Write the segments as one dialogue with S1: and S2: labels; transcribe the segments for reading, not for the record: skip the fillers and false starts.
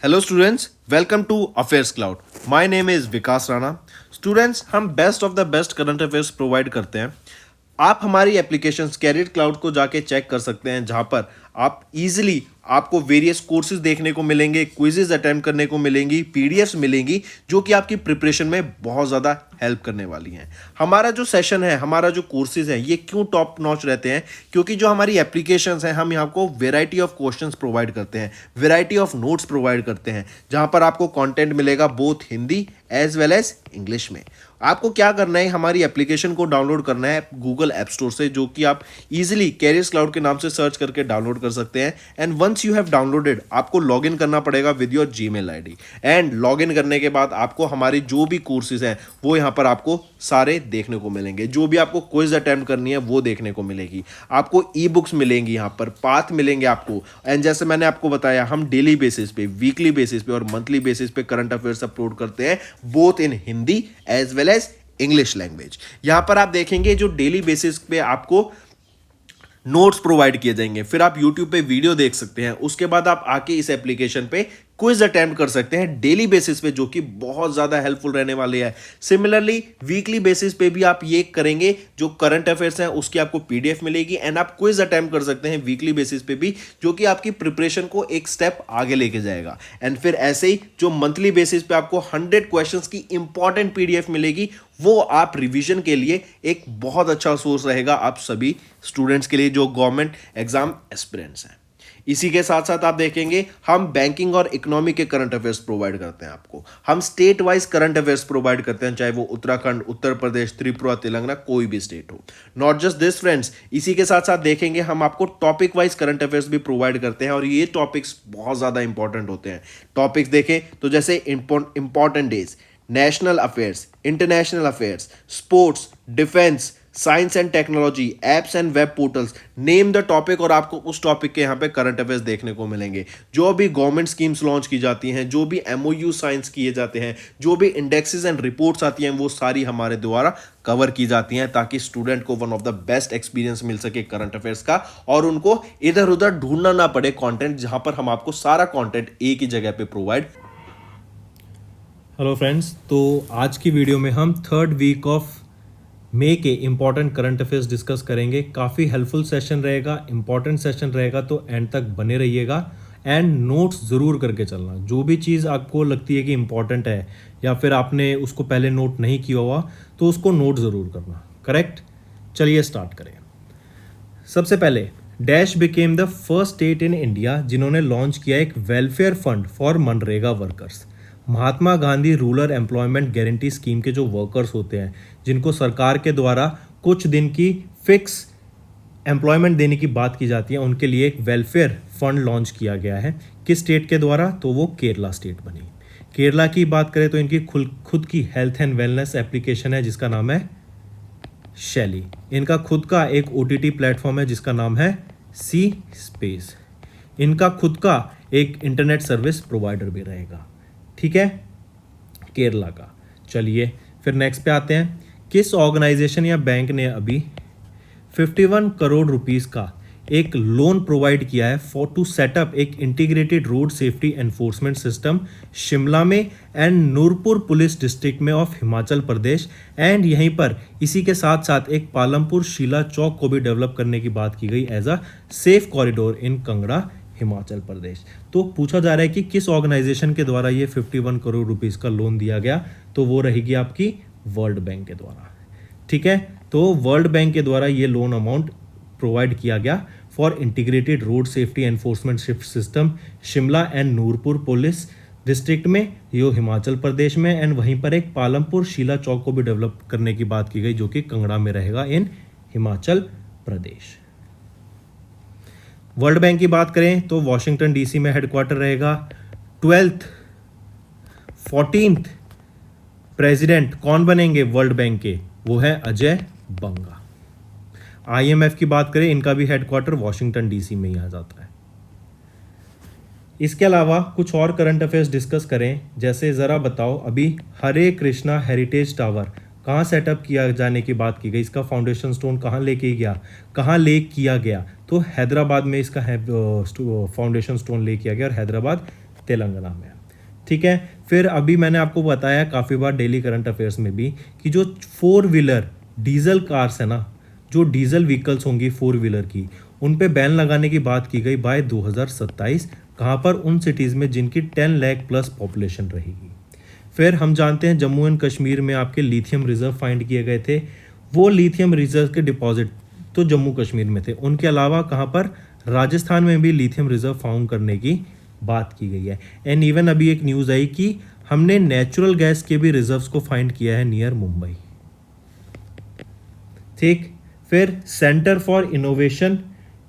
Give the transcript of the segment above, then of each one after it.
S1: Hello students, welcome to affairs cloud. My name is Vikas Rana. Students, हम best of the best current affairs provide करते हैं। आप हमारी application career cloud को जाके चेक कर सकते हैं, जहां पर आप इजीली आपको वेरियस कोर्सेज देखने को मिलेंगे, क्विजेज अटेम्प्ट करने को मिलेंगी, पीडीएफ्स मिलेंगी जो कि आपकी प्रिपरेशन में बहुत ज़्यादा हेल्प करने वाली हैं। हमारा जो सेशन है, हमारा जो कोर्सेज है, ये क्यों टॉप नॉच रहते हैं? क्योंकि जो हमारी एप्लीकेशंस हैं, हम यहाँ को वेराइटी ऑफ क्वेश्चंस प्रोवाइड करते हैं, वेराइटी ऑफ नोट्स प्रोवाइड करते हैं, जहाँ पर आपको कंटेंट मिलेगा both Hindi as well as English में। आपको क्या करना है, हमारी एप्लीकेशन को डाउनलोड करना है गूगल ऐप स्टोर से, जो कि आप इजीली कैरियर्स क्लाउड के नाम से सर्च करके डाउनलोड कर सकते हैं। And once you have downloaded, आपको लॉगिन करना पड़ेगा with your Gmail ID. And login करने के बाद आपको हमारी जो भी कोर्सेज हैं वो यहाँ पर आपको सारे देखने को मिलेंगे। जो भी आपको क्विज अटेम्प्ट करनी है वो देखने को मिलेगी। आपको ई बुक्स मिलेंगी, यहाँ पर पाथ मिलेंगे आपको। एंड जैसे मैंने आपको बताया, हम डेली बेसिस पे, वीकली बेसिस पे और मंथली बेसिस पे करंट अफेयर्स अपलोड करते हैं, both in Hindi as well as English language. यहां पर आप देखेंगे जो डेली बेसिस पे आपको नोट्स प्रोवाइड किए जाएंगे, फिर आप यूट्यूब पे वीडियो देख सकते हैं, उसके बाद आप आके इस एप्लीकेशन पे क्विज अटेम्प्ट कर सकते हैं डेली बेसिस पे, जो कि बहुत ज़्यादा हेल्पफुल रहने वाले हैं। सिमिलरली वीकली बेसिस पे भी आप ये करेंगे, जो करंट अफेयर्स हैं उसकी आपको पीडीएफ मिलेगी एंड आप क्विज अटेम्प्ट कर सकते हैं वीकली बेसिस पे भी, जो कि आपकी प्रिपरेशन को एक स्टेप आगे लेके जाएगा। एंड फिर ऐसे ही जो मंथली बेसिस पे आपको 100 क्वेश्चंस की इंपॉर्टेंट पीडीएफ मिलेगी, वो आप रिवीजन के लिए एक बहुत अच्छा सोर्स रहेगा आप सभी स्टूडेंट्स के लिए जो गवर्नमेंट एग्जाम एस्पिरेंट्स हैं। इसी के साथ साथ आप देखेंगे, हम बैंकिंग और इकोनॉमी के करंट अफेयर्स प्रोवाइड करते हैं आपको। हम state wise current affairs provide करते हैं, चाहे वो उत्तराखंड, उत्तर प्रदेश, त्रिपुरा, तेलंगाना, कोई भी स्टेट हो। नॉट जस्ट दिस फ्रेंड्स, इसी के साथ साथ देखेंगे हम आपको टॉपिक वाइज करंट अफेयर्स भी प्रोवाइड करते हैं, और ये टॉपिक्स बहुत ज़्यादा इंपॉर्टेंट होते हैं। टॉपिक्स देखें तो जैसे important days, national affairs, international affairs, sports, defence, science and technology, apps and web portals, name the topic, और आपको उस टॉपिक के यहाँ पे करंट अफेयर्स देखने को मिलेंगे। जो भी गवर्नमेंट स्कीम्स लॉन्च की जाती हैं, जो भी एमओयू साइंस किए जाते हैं, जो भी इंडेक्सेस एंड रिपोर्ट्स आती हैं, वो सारी हमारे द्वारा कवर की जाती हैं, ताकि स्टूडेंट को one of the best experience मिल सके करंट अफेयर्स का, और उनको इधर उधर ढूंढना ना पड़े कंटेंट, जहां पर हम आपको सारा कंटेंट एक ही जगह पे प्रोवाइड।
S2: हेलो फ्रेंड्स, तो आज की वीडियो में हम थर्ड वीक ऑफ मई के इम्पॉर्टेंट करंट अफेयर्स डिस्कस करेंगे। काफ़ी हेल्पफुल सेशन रहेगा, इम्पॉर्टेंट सेशन रहेगा, तो एंड तक बने रहिएगा एंड नोट्स ज़रूर करके चलना। जो भी चीज़ आपको लगती है कि इम्पॉर्टेंट है या फिर आपने उसको पहले नोट नहीं किया हुआ, तो उसको नोट ज़रूर करना। करेक्ट? चलिए स्टार्ट करें। सबसे पहले, dash became the first state in India जिन्होंने लॉन्च किया एक welfare fund for MNREGA workers. Mahatma Gandhi rural employment guarantee scheme के जो वर्कर्स होते हैं, जिनको सरकार के द्वारा कुछ दिन की फिक्स एम्प्लॉयमेंट देने की बात की जाती है, उनके लिए एक वेलफेयर फंड लॉन्च किया गया है। किस स्टेट के द्वारा? तो वो केरला स्टेट बनी। केरला की बात करें तो इनकी खुद की हेल्थ एंड वेलनेस एप्लीकेशन है जिसका नाम है शैली। इनका खुद का एक ओटीटी प्लेटफॉर्म है जिसका नाम है सी स्पेस। इनका खुद का एक इंटरनेट सर्विस प्रोवाइडर भी रहेगा। ठीक है, केरला का। चलिए फिर नेक्स्ट पे आते हैं। किस ऑर्गेनाइजेशन या बैंक ने अभी 51 करोड़ रुपीस का एक लोन प्रोवाइड किया है फॉर टू सेटअप एक integrated road safety enforcement system Shimla में एंड नूरपुर पुलिस डिस्ट्रिक्ट में ऑफ हिमाचल प्रदेश। एंड यहीं पर इसी के साथ साथ एक पालमपुर शीला चौक को भी डेवलप करने की बात की गई as a safe corridor in Kangra, Himachal Pradesh. तो पूछा जा रहा है कि किस ऑर्गेनाइजेशन के द्वारा ये 51 करोड़ रुपीस का लोन दिया गया, तो वो रहेगी आपकी वर्ल्ड बैंक के द्वारा। ठीक है, तो वर्ल्ड बैंक के द्वारा ये लोन अमाउंट प्रोवाइड किया गया for integrated road safety enforcement system Shimla and Nurpur police district में, यो हिमाचल प्रदेश में। एंड वहीं पर एक पालमपुर शीला चौक को भी डेवलप करने की बात की गई, जो कि कंगड़ा में रहेगा इन हिमाचल प्रदेश। वर्ल्ड बैंक की बात करें तो वॉशिंगटन डीसी में हेडक्वार्टर रहेगा। 14th प्रेसिडेंट कौन बनेंगे वर्ल्ड बैंक के? वो है अजय बंगा। आईएमएफ की बात करें, इनका भी हेडक्वार्टर वॉशिंगटन डीसी में ही आ जाता है। इसके अलावा कुछ और करंट अफेयर्स डिस्कस करें, जैसे ज़रा बताओ अभी हरे कृष्णा हेरिटेज टावर कहाँ सेटअप किया जाने की बात की गई, इसका फाउंडेशन स्टोन कहाँ ले किया गया? तो हैदराबाद में इसका फाउंडेशन स्टोन ले किया गया, और हैदराबाद तेलंगाना में है। ठीक है, फिर अभी मैंने आपको बताया काफ़ी बार डेली करंट अफेयर्स में भी कि जो 4 व्हीलर डीजल कार्स है ना, जो डीजल व्हीकल्स होंगी 4 व्हीलर की, उन पे बैन लगाने की बात की गई बाय 2027। कहाँ पर? उन सिटीज़ में जिनकी 10 लाख प्लस पॉपुलेशन रहेगी। फिर हम जानते हैं जम्मू एंड कश्मीर में आपके लिथियम रिजर्व फाइंड किए गए थे। वो लिथियम रिजर्व के डिपॉजिट तो जम्मू कश्मीर में थे, उनके अलावा कहाँ पर? राजस्थान में भी लिथियम रिजर्व फाउंड करने की बात की गई है। एंड इवन अभी एक न्यूज़ आई कि हमने नेचुरल गैस के भी रिजर्व्स को फाइंड किया है नियर मुंबई। ठीक, फिर centre for innovation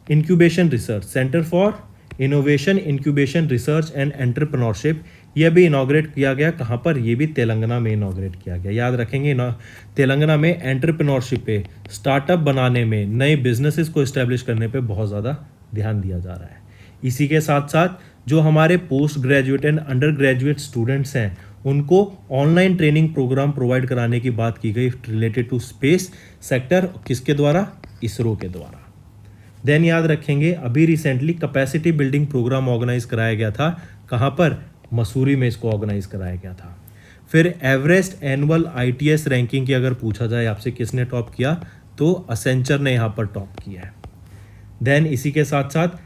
S2: incubation research, centre for innovation incubation research and entrepreneurship, यह भी इनॉग्रेट किया गया। कहाँ पर? ये भी तेलंगाना में इनॉग्रेट किया गया। याद रखेंगे ना, तेलंगाना में एंटरप्रेन्योरशिप पे, स्टार्टअप बनाने में, नए बिजनेसेस को इस्टेब्लिश करने पे बहुत ज़्यादा ध्यान दिया जा रहा है। इसी के साथ साथ जो हमारे post graduate and under graduate students हैं उनको ऑनलाइन ट्रेनिंग प्रोग्राम प्रोवाइड कराने की बात की गई रिलेटेड टू स्पेस सेक्टर। किसके द्वारा? इसरो के द्वारा। देन याद रखेंगे अभी recently capacity building programme organise कराया गया था। कहाँ पर? मसूरी में इसको ऑर्गेनाइज कराया गया था। फिर एवरेस्ट एनुअल ITS रैंकिंग की अगर पूछा जाए आपसे किसने टॉप किया, तो असेंचर ने यहाँ पर टॉप किया है। देन इसी के साथ साथ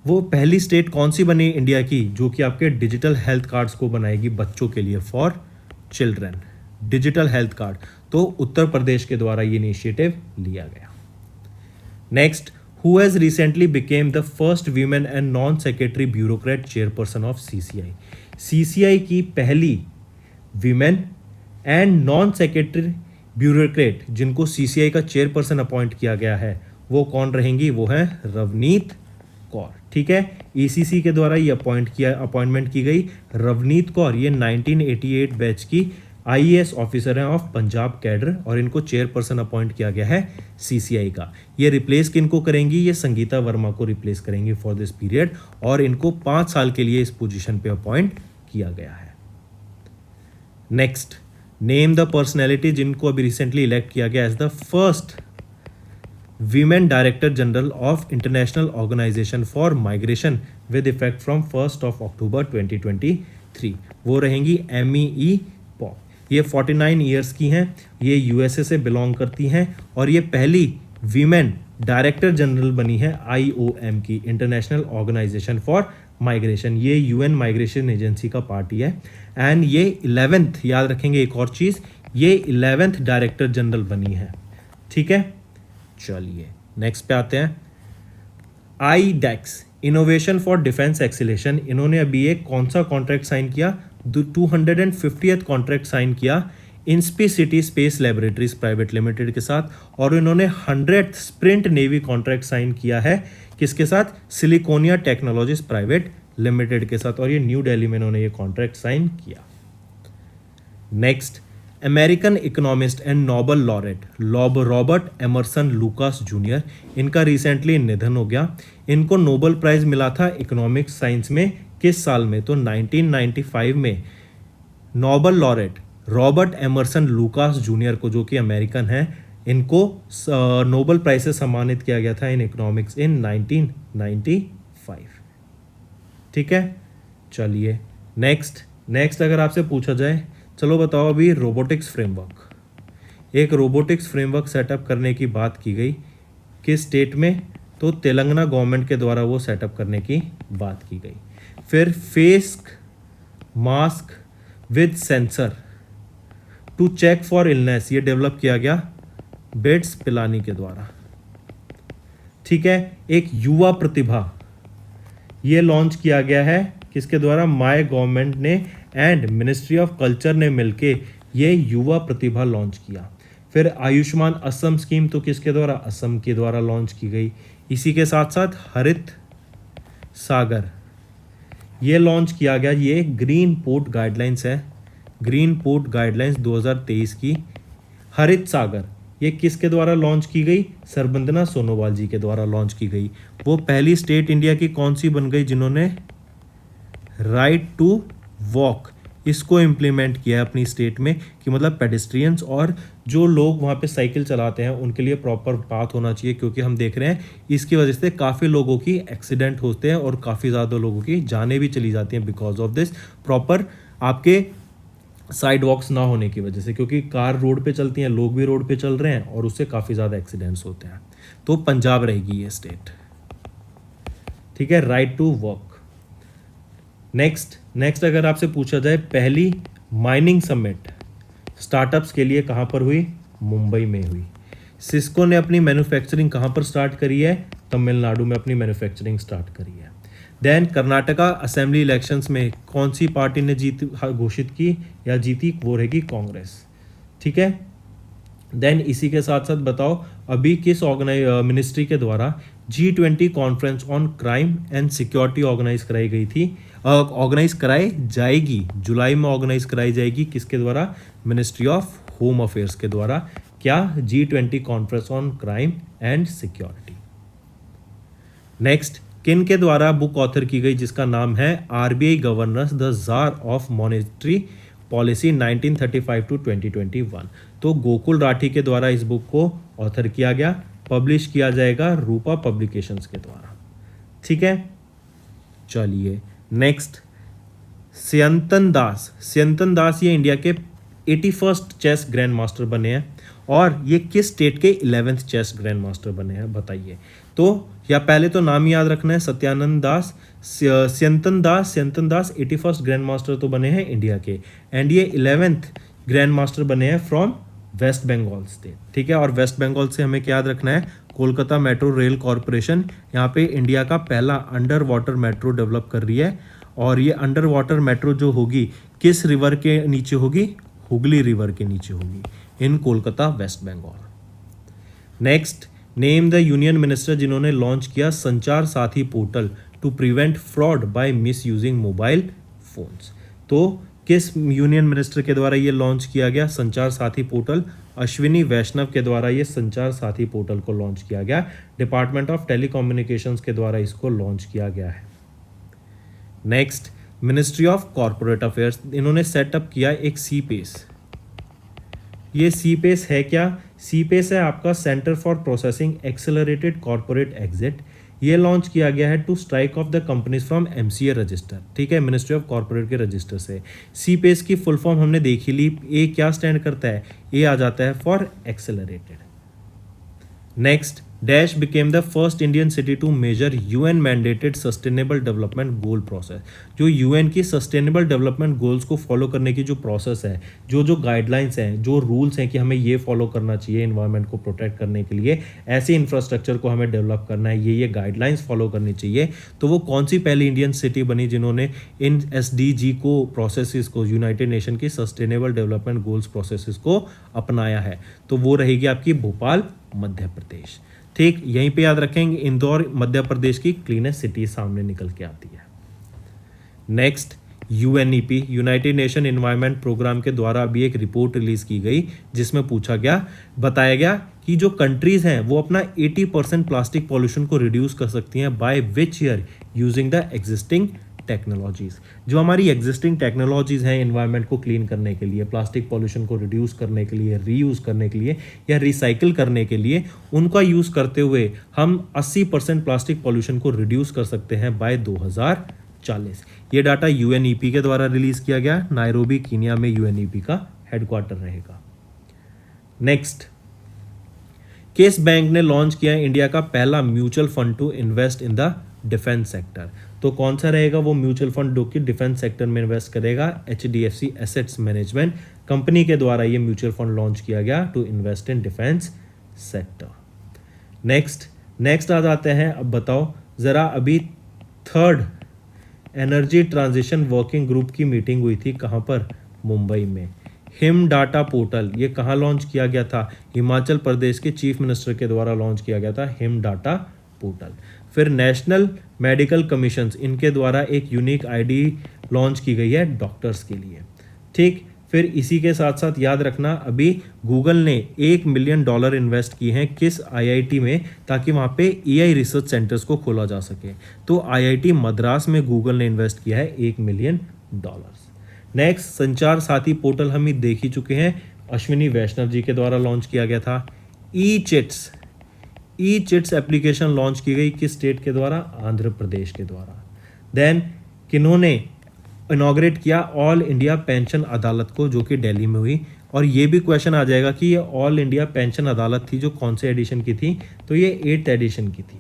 S2: वो पहली स्टेट कौन सी बनी इंडिया की जो कि आपके डिजिटल हेल्थ कार्ड्स को बनाएगी बच्चों के लिए, for children, digital health card, तो उत्तर प्रदेश के द्वारा ये इनिशिएटिव लिया गया। Next, who has recently became the first women and non-secretary bureaucrat chairperson of CCI? CCI की पहली women and non-secretary bureaucrat जिनको CCI का चेयरपर्सन अपॉइंट किया गया है वो कौन रहेंगी? वो है रवनीत कौर। ठीक है, ECC के द्वारा ये अपॉइंटमेंट की गई। रवनीत कौर ये 1988 बैच की IAS ऑफिसर हैं ऑफ पंजाब कैडर और इनको चेयरपर्सन अपॉइंट किया गया है CCI का। ये रिप्लेस किनको करेंगी? ये संगीता वर्मा को रिप्लेस करेंगी फॉर दिस पीरियड और इनको 5 साल के लिए इस पोजीशन पे अपॉइंट किया गया है। नेक्स्ट, नेम द पर्सनैलिटी जिनको अभी रिसेंटली इलेक्ट किया गया as the first women director general of international organisation for migration with effect from 1 October 2023। वो रहेंगी MEE पॉप। ये 49 ईयर्स की हैं, ये USA से बिलोंग करती हैं और ये पहली वीमेन डायरेक्टर जनरल बनी है IOM की, इंटरनेशनल ऑर्गेनाइजेशन फॉर माइग्रेशन। ये UN माइग्रेशन एजेंसी का पार्टी है एंड ये 11th, याद रखेंगे एक और चीज़, ये 11th डायरेक्टर जनरल बनी है। ठीक है, चलिए नेक्स्ट पे आते हैं। IDEX innovation for defence acceleration, इन्होंने अभी एक कौन सा कॉन्ट्रैक्ट साइन किया? 250th कॉन्ट्रैक्ट साइन किया इंस्पीसिटी स्पेस लैबोरेटरीज प्राइवेट लिमिटेड के साथ और इन्होंने 100th sprint navy contract sign किया है किसके साथ? सिलिकोनिया टेक्नोलॉजीज प्राइवेट लिमिटेड के साथ और ये न्यू दिल्ली में इन्होंने ये कॉन्ट्रैक्ट साइन किया। Next, American economist and Nobel laureate Robert Emerson Lucas junior, इनका रिसेंटली निधन हो गया। इनको नोबेल प्राइज मिला था इकोनॉमिक्स साइंस में किस साल में? तो 1995 में Nobel laureate Robert Emerson Lucas junior को, जो कि अमेरिकन हैं, इनको नोबेल प्राइज से सम्मानित किया गया था इन इकोनॉमिक्स इन 1995। ठीक है, चलिए नेक्स्ट अगर आपसे पूछा जाए, चलो बताओ अभी रोबोटिक्स फ्रेमवर्क, एक रोबोटिक्स फ्रेमवर्क सेटअप करने की बात की गई किस स्टेट में? तो तेलंगाना गवर्नमेंट के द्वारा वो सेटअप करने की बात की गई। फिर face mask with sensor to check for illness, ये डेवलप किया गया बिट्स पिलानी के द्वारा। ठीक है, एक युवा प्रतिभा ये लॉन्च किया गया है किसके द्वारा? माय गवर्नमेंट ने एंड मिनिस्ट्री ऑफ कल्चर ने मिलके ये युवा प्रतिभा लॉन्च किया। फिर आयुष्मान असम स्कीम तो किसके द्वारा? असम के द्वारा लॉन्च की गई। इसी के साथ साथ हरित सागर ये लॉन्च किया गया। ये ग्रीन पोर्ट गाइडलाइंस है, ग्रीन पोर्ट गाइडलाइंस 2023 की। हरित सागर ये किसके द्वारा लॉन्च की गई? सरबंदना सोनोवाल जी के द्वारा लॉन्च की गई। वो पहली स्टेट इंडिया की कौन सी बन गई जिन्होंने राइट टू वॉक इसको इम्प्लीमेंट किया है अपनी स्टेट में कि मतलब पेडेस्ट्रियंस और जो लोग वहाँ पे साइकिल चलाते हैं उनके लिए प्रॉपर पाथ होना चाहिए, क्योंकि हम देख रहे हैं इसकी वजह से काफ़ी लोगों की एक्सीडेंट होते हैं और काफ़ी ज़्यादा लोगों की जानें भी चली जाती हैं बिकॉज ऑफ दिस प्रॉपर आपके साइड वॉक्स ना होने की वजह से, क्योंकि कार रोड पे चलती हैं, लोग भी रोड पे चल रहे हैं और उससे काफ़ी ज़्यादा एक्सीडेंट्स होते हैं। तो पंजाब रहेगी ये स्टेट, ठीक है। Right to work. नेक्स्ट अगर आपसे पूछा जाए पहली माइनिंग समिट स्टार्टअप्स के लिए कहाँ पर हुई? मुंबई में हुई। सिस्को ने अपनी मैन्युफैक्चरिंग कहाँ पर स्टार्ट करी है? तमिलनाडु में अपनी मैन्युफैक्चरिंग स्टार्ट करी है। देन कर्नाटका असेंबली इलेक्शंस में कौन सी पार्टी ने जीत घोषित की या जीती? वो रहेगी कांग्रेस, ठीक है। देन इसी के साथ साथ बताओ अभी किस मिनिस्ट्री के द्वारा G20 conference on crime and security organise कराई गई थी? ऑर्गेनाइज कराई जाएगी, जुलाई में ऑर्गेनाइज कराई जाएगी। किसके द्वारा? मिनिस्ट्री ऑफ होम अफेयर्स के द्वारा। क्या? G20 conference on crime and security. Next, किन के द्वारा बुक ऑथर की गई जिसका नाम है RBI governors the jar of monetary policy 1935 to 2021? तो गोकुल राठी के द्वारा इस बुक को ऑथर किया गया, पब्लिश किया जाएगा रूपा पब्लिकेशंस के द्वारा, ठीक है। चलिए नेक्स्ट, स्यंतन दास ये इंडिया के 81st चेस ग्रैंड मास्टर बने हैं और ये किस स्टेट के 11th चेस ग्रैंड मास्टर बने हैं बताइए। तो या पहले तो नाम याद रखना है, सत्यानंद दास, स्यंतन दास 81st ग्रैंड मास्टर तो बने हैं इंडिया के, एंड ये 11th ग्रैंड मास्टर बने हैं फ्रॉम वेस्ट बंगाल स्टेट, ठीक है। और वेस्ट बंगाल से हमें क्या याद रखना है? कोलकाता मेट्रो रेल कॉरपोरेशन यहाँ पे इंडिया का पहला अंडर वाटर मेट्रो डेवलप कर रही है, और ये अंडर वाटर मेट्रो जो होगी किस रिवर के नीचे होगी? हुगली रिवर के नीचे होगी in Kolkata West Bengal. Next, name the union minister जिन्होंने लॉन्च किया Sanchar Saathi portal to prevent fraud by misusing mobile phones. तो किस यूनियन मिनिस्टर के द्वारा ये लॉन्च किया गया संचार साथी पोर्टल? अश्विनी वैष्णव के द्वारा ये संचार साथी पोर्टल को लॉन्च किया गया। डिपार्टमेंट ऑफ टेलीकम्युनिकेशंस के द्वारा इसको लॉन्च किया गया है। Next, ministry of corporate affairs, इन्होंने सेटअप किया एक CPACE। ये CPACE है क्या? CPACE है आपका centre for processing accelerated corporate exit. ये लॉन्च किया गया है to strike off the companies from MCA register, ठीक है, मिनिस्ट्री ऑफ कॉरपोरेट के रजिस्टर से। CPACE की फुल फॉर्म हमने देखी ली, ए क्या स्टैंड करता है? ए आ जाता है for accelerated. Next, dash became the first Indian city to major UN mandated sustainable development goal process. जो UN की सस्टेनेबल डेवलपमेंट गोल्स को फॉलो करने की जो प्रोसेस है, जो गाइडलाइंस हैं, जो रूल्स हैं कि हमें ये फॉलो करना चाहिए इन्वायरमेंट को प्रोटेक्ट करने के लिए, ऐसे इंफ्रास्ट्रक्चर को हमें डेवलप करना है, ये गाइडलाइंस फॉलो करनी चाहिए। तो वो कौन सी पहली इंडियन सिटी बनी जिन्होंने इन SDG को प्रोसेसेस को, यूनाइटेड नेशन की सस्टेनेबल डेवलपमेंट गोल्स प्रोसेसेस को अपनाया है? तो वो रहेगी आपकी भोपाल, मध्य प्रदेश, ठीक। यहीं पे याद रखेंगे इंदौर मध्य प्रदेश की क्लीनेस्ट सिटी सामने निकल के आती है। Next, UNEP united nation environment programme के द्वारा अभी एक रिपोर्ट रिलीज की गई जिसमें बताया गया कि जो कंट्रीज हैं वो अपना 80% प्लास्टिक पॉल्यूशन को रिड्यूस कर सकती हैं by which year using the existing technologies. जो हमारी एग्जिस्टिंग टेक्नोलॉजीज हैं एनवायरनमेंट को क्लीन करने के लिए, प्लास्टिक पॉल्यूशन को रिड्यूस करने के लिए, रीयूज करने के लिए या रिसाइकिल करने के लिए, उनका यूज़ करते हुए हम 80% प्लास्टिक पॉल्यूशन को रिड्यूस कर सकते हैं बाय 2040। ये डाटा UNEP के द्वारा रिलीज किया गया। नायरोबी कीनिया में UNEP का हेडक्वार्टर रहेगा। नेक्स्ट, किस बैंक ने लॉन्च किया इंडिया का पहला mutual fund to invest in the defence sector? तो कौन सा रहेगा वो म्यूचुअल फंड जो कि डिफेंस सेक्टर में इन्वेस्ट करेगा? HDFC एसेट्स मैनेजमेंट कंपनी के द्वारा ये म्यूचुअल फंड लॉन्च किया गया to invest in defence sector. Next आ जाते हैं। अब बताओ जरा, अभी 3rd energy transition working group की मीटिंग हुई थी, कहाँ पर? मुंबई में। हिम डाटा पोर्टल ये कहाँ लॉन्च किया गया था? हिमाचल प्रदेश के चीफ मिनिस्टर के द्वारा लॉन्च किया गया था हिम डाटा पोर्टल। फिर नेशनल मेडिकल कमीशंस, इनके द्वारा एक यूनिक ID लॉन्च की गई है डॉक्टर्स के लिए, ठीक। फिर इसी के साथ साथ याद रखना, अभी गूगल ने $1 मिलियन इन्वेस्ट किए हैं किस IIT में, ताकि वहाँ पे AI रिसर्च सेंटर्स को खोला जा सके। तो IIT मद्रास में गूगल ने इन्वेस्ट किया है $1 मिलियन। नेक्स्ट, संचार साथी पोर्टल हम ही देख ही चुके हैं, अश्विनी वैष्णव जी के द्वारा लॉन्च किया गया था। ई चिट्स एप्लीकेशन लॉन्च की गई किस स्टेट के द्वारा? आंध्र प्रदेश के द्वारा। देन किन्होंने इनॉग्रेट किया? ऑल इंडिया पेंशन अदालत को, जो कि दिल्ली में हुई। और ये भी क्वेश्चन आ जाएगा कि ये ऑल इंडिया पेंशन अदालत थी जो कौन से एडिशन की थी? तो ये 8th एडिशन की थी,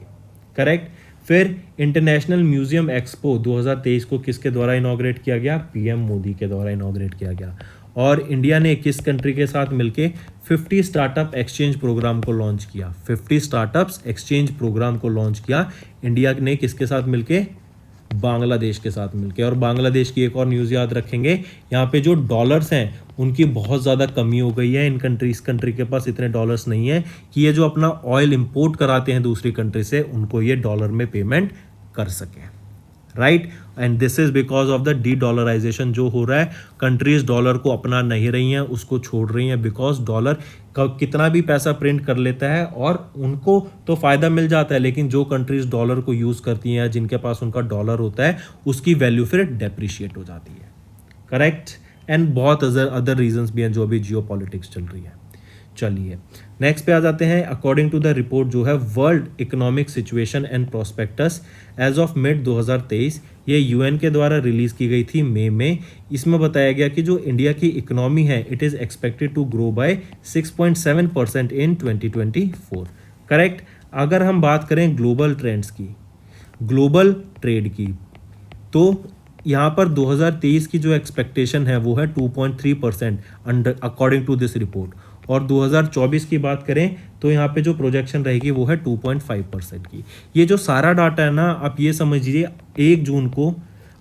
S2: करेक्ट। फिर इंटरनेशनल म्यूजियम एक्सपो 2023 को किसके द्वारा इनॉग्रेट किया गया? पीएम मोदी के द्वारा इनॉग्रेट किया गया। और इंडिया ने किस कंट्री के साथ मिलके 50 स्टार्टअप एक्सचेंज प्रोग्राम को लॉन्च किया? 50 स्टार्टअप्स एक्सचेंज प्रोग्राम को लॉन्च किया इंडिया ने किसके साथ मिलके? बांग्लादेश के साथ मिलके। और बांग्लादेश की एक और न्यूज़ याद रखेंगे, यहाँ पे जो डॉलर्स हैं उनकी बहुत ज़्यादा कमी हो गई है। इन कंट्री के पास इतने डॉलर्स नहीं है कि ये जो अपना ऑयल इंपोर्ट कराते हैं दूसरी कंट्री से, उनको ये डॉलर में पेमेंट कर सकें, right. And this is because of the de dollarisation जो हो रहा है। कंट्रीज डॉलर को अपना नहीं रही हैं, उसको छोड़ रही हैं, बिकॉज डॉलर का कितना भी पैसा प्रिंट कर लेता है और उनको तो फायदा मिल जाता है, लेकिन जो कंट्रीज डॉलर को यूज़ करती हैं, जिनके पास उनका डॉलर होता है, उसकी वैल्यू फिर डेप्रिशिएट हो जाती है, करेक्ट। एंड बहुत अदर रीजंस भी हैं जो अभी जियो पॉलिटिक्स चल रही है। चलिए नेक्स्ट पे आ जाते हैं। अकॉर्डिंग टू द रिपोर्ट जो है world economic situation and prospects as of mid 2023, ये यूएन के द्वारा रिलीज की गई थी मई में। इसमें बताया गया कि जो इंडिया की इकोनॉमी है it is expected to grow by 6.7% in 2024, correct. अगर हम बात करें ग्लोबल ट्रेंड्स की, ग्लोबल ट्रेड की, तो यहाँ पर 2023 की जो एक्सपेक्टेशन है वो है 2.3% under according to this report. और 2024 की बात करें तो यहाँ पे जो प्रोजेक्शन रहेगी वो है 2.5% की। ये जो सारा डाटा है ना, आप ये समझिए 1 जून को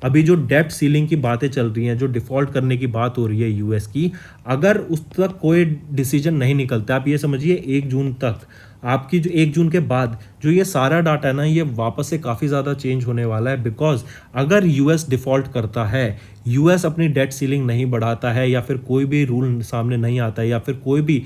S2: अभी जो डेब्ट सीलिंग की बातें चल रही हैं, जो डिफ़ॉल्ट करने की बात हो रही है यूएस की, अगर उस तक कोई डिसीजन नहीं निकलता, आप ये समझिए 1 जून तक, आपकी जो 1 जून के बाद जो ये सारा डाटा है ना, ये वापस से काफ़ी ज़्यादा चेंज होने वाला है। बिकॉज अगर यूएस डिफ़ॉल्ट करता है, यूएस अपनी डेट सीलिंग नहीं बढ़ाता है, या फिर कोई भी रूल सामने नहीं आता है, या फिर कोई भी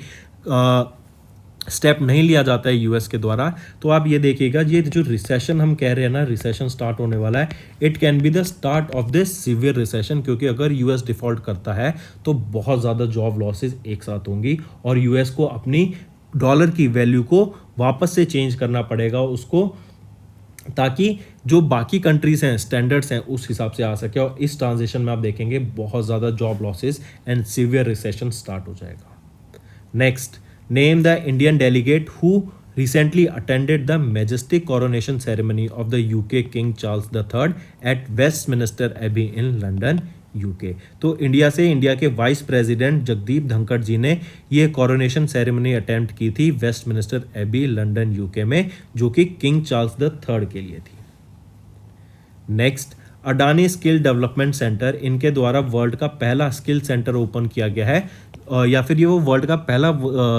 S2: स्टेप नहीं लिया जाता है यूएस के द्वारा, तो आप ये देखिएगा ये जो रिसेशन हम कह रहे हैं ना, रिसेशन स्टार्ट होने वाला है, it can be the start of this severe recession. क्योंकि अगर यूएस डिफ़ॉल्ट करता है तो बहुत ज़्यादा जॉब लॉसेज एक साथ होंगी और यूएस को अपनी डॉलर की वैल्यू को वापस से चेंज करना पड़ेगा उसको, ताकि जो बाकी कंट्रीज़ हैं, स्टैंडर्ड्स हैं, उस हिसाब से आ सके। और इस ट्रांजिशन में आप देखेंगे बहुत ज़्यादा job losses and severe recession start हो जाएगा। Next, name the Indian delegate who recently attended the majestic coronation ceremony of the UK King Charles III at Westminster Abbey in London, UK। तो India के vice president Jagdeep Dhankhar जी ने ये coronation ceremony attempt की थी Westminster AB London UK में, जो कि king Charles III के लिए थी। Next, Adani skill development centre, इनके द्वारा वर्ल्ड का पहला स्किल सेंटर ओपन किया गया है, या फिर ये वो वर्ल्ड का पहला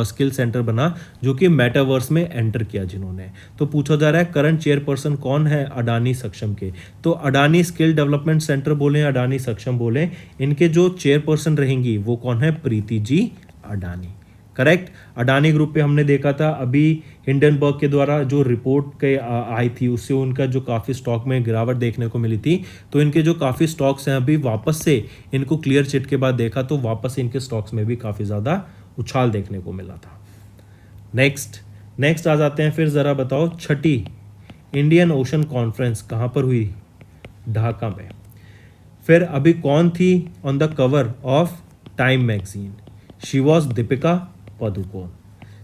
S2: स्किल सेंटर बना जो कि मेटावर्स में एंटर किया जिन्होंने। तो पूछा जा रहा है करंट चेयरपर्सन कौन है अडानी सक्षम के? तो अडानी स्किल डेवलपमेंट सेंटर बोले, अडानी सक्षम बोले, इनके जो चेयरपर्सन रहेंगी वो कौन है? प्रीति जी अडानी, करेक्ट। अडानी ग्रुप पे हमने देखा था अभी हिंडनबर्ग के द्वारा जो रिपोर्ट के आई थी, उससे उनका जो काफ़ी स्टॉक में गिरावट देखने को मिली थी। तो इनके जो काफ़ी स्टॉक्स हैं अभी वापस से इनको क्लियर चिट के बाद देखा तो वापस से इनके स्टॉक्स में भी काफ़ी ज़्यादा उछाल देखने को मिला था। नेक्स्ट आ जाते हैं, फिर ज़रा बताओ, छठी इंडियन ओशन कॉन्फ्रेंस कहाँ पर हुई? ढाका में। फिर अभी कौन थी on the cover of time magazine? She was Deepika Padukone.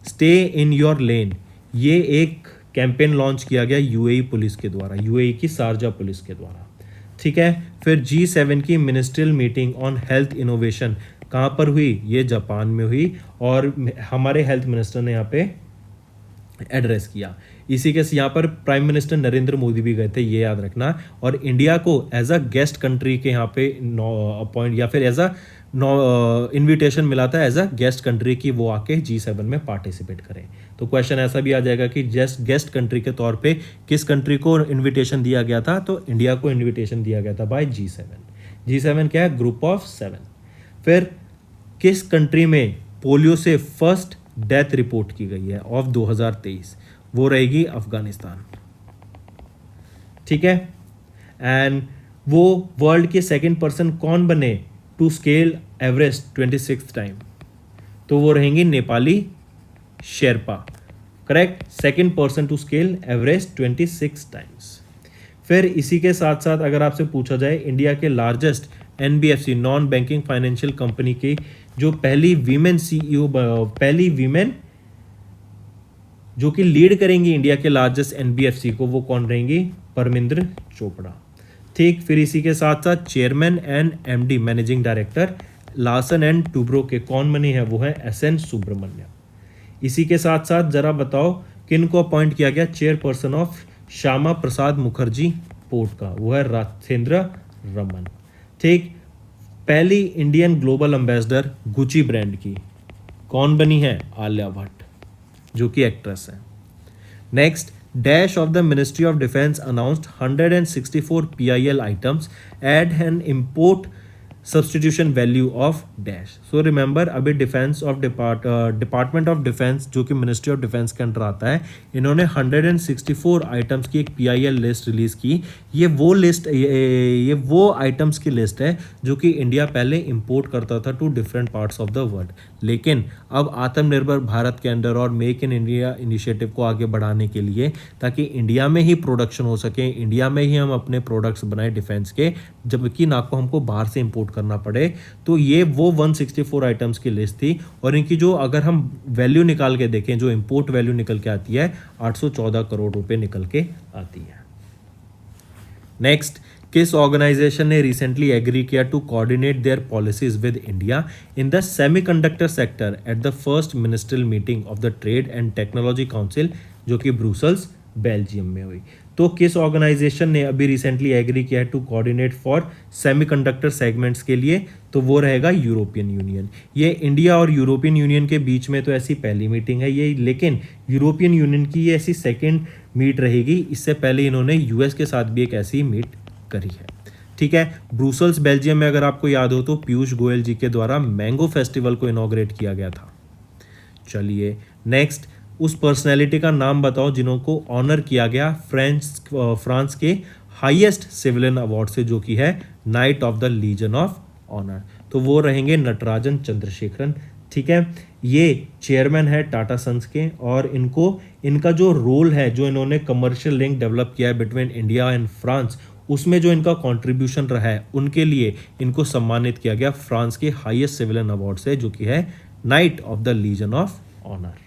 S2: Stay in your lane, ये एक कैंपेन लॉन्च किया गया यूएई पुलिस के द्वारा, यूएई की शारजा पुलिस के द्वारा, ठीक है। फिर G7 की ministerial meeting on health innovation कहाँ पर हुई? ये जापान में हुई और हमारे हेल्थ मिनिस्टर ने यहाँ पे एड्रेस किया। इसी के यहाँ पर प्राइम मिनिस्टर नरेंद्र मोदी भी गए थे, ये याद रखना। और इंडिया को एज अ गेस्ट कंट्री के यहाँ पे अपॉइंट या फिर एज अ इनविटेशन मिला था एज अ गेस्ट कंट्री की वो आके G7 में पार्टिसिपेट करें। तो क्वेश्चन ऐसा भी आ जाएगा कि जस्ट गेस्ट कंट्री के तौर पे किस कंट्री को इनविटेशन दिया गया था? तो इंडिया को इनविटेशन दिया गया था बाय G7। G7 क्या है? Group of 7। फिर किस कंट्री में पोलियो से फर्स्ट डेथ रिपोर्ट की गई है ऑफ 2023? वो रहेगी अफगानिस्तान, ठीक है। एंड वो वर्ल्ड के सेकंड पर्सन कौन बने टू स्केल एवरेस्ट 26 टाइम, तो वो रहेंगी Nepali Sherpa. Correct, second person to scale Everest 26 times. फिर इसी के साथ साथ अगर आपसे पूछा जाए इंडिया के largest NBFC non banking financial company की जो पहली वीमेन सीईओ, पहली वीमेन जो कि लीड करेंगी इंडिया के लार्जेस्ट एनबीएफसी को, वो कौन रहेंगी? परमिंदर चोपड़ा। ठीक, फिर इसी के साथ साथ chairman and MD managing director Larsen and Toubro के कौन बने हैं? वो है एसएन सुब्रमण्यम। इसी के साथ साथ जरा बताओ किन को अपॉइंट किया गया chairperson of Shyama Prasad Mukherjee port का? वो है राजेंद्र रमन। ठीक, पहली Indian global ambassador Gucci brand की कौन बनी है? आलिया भट्ट, जो कि एक्ट्रेस है। Next, dash of the ministry of defence announced 164 PIL items add an import substitution value of dash. So remember, अभी डिपार्टमेंट ऑफ डिफेंस जो कि मिनिस्ट्री ऑफ डिफेंस के अंडर आता है, इन्होंने 164 आइटम्स की एक PIL लिस्ट रिलीज की। ये वो आइटम्स की लिस्ट है जो कि इंडिया पहले इंपोर्ट करता था to different parts of the world, लेकिन अब आत्मनिर्भर भारत के अंडर और मेक इन इंडिया इनिशिएटिव को आगे बढ़ाने के लिए, ताकि इंडिया में ही प्रोडक्शन हो सके, इंडिया में ही हम अपने प्रोडक्ट्स बनाए डिफेंस के, जबकि ना को हमको बाहर से इंपोर्ट करना पड़े, तो ये वो 164 आइटम्स की लिस्ट थी। और इनकी जो अगर हम वैल्यू निकाल के देखें, जो इंपोर्ट वैल्यू निकल के आती है 814 करोड़ रुपए निकल के आती है। नेक्स्ट, किस ऑर्गेनाइजेशन ने रिसेंटली एग्री किया to coordinate their policies with India in the semiconductor sector at the first ministerial meeting of the trade and technology council, जो कि ब्रुसेल्स बेल्जियम में हुई? तो किस ऑर्गेनाइजेशन ने अभी रिसेंटली एग्री किया है to coordinate for semiconductor segments के लिए? तो वो रहेगा यूरोपियन यूनियन। ये इंडिया और यूरोपियन यूनियन के बीच में तो ऐसी पहली मीटिंग है ये, लेकिन यूरोपियन यूनियन की ये ऐसी सेकेंड मीट रहेगी। इससे पहले इन्होंने यूएस के साथ भी एक ऐसी मीट करी है। ठीक है, ब्रुसेल्स बेल्जियम में अगर आपको याद हो तो पीयूष गोयल जी के द्वारा मैंगो फेस्टिवल को इनॉग्रेट किया गया था। चलिए नेक्स्ट, उस पर्सनैलिटी का नाम बताओ जिनको ऑनर किया गया फ्रांस के हाईएस्ट सिविलियन अवार्ड से, जो कि है knight of the legion of honour. तो वो रहेंगे नटराजन चंद्रशेखरन। ठीक है, ये चेयरमैन है टाटा सन्स के, और इनका जो रोल है, जो इन्होंने कमर्शियल लिंक डेवलप किया है बिटवीन इंडिया एंड फ्रांस, उसमें जो इनका कंट्रीब्यूशन रहा है, उनके लिए इनको सम्मानित किया गया फ्रांस के हाईएस्ट सिविलियन अवार्ड से, जो कि है knight of the legion of honour.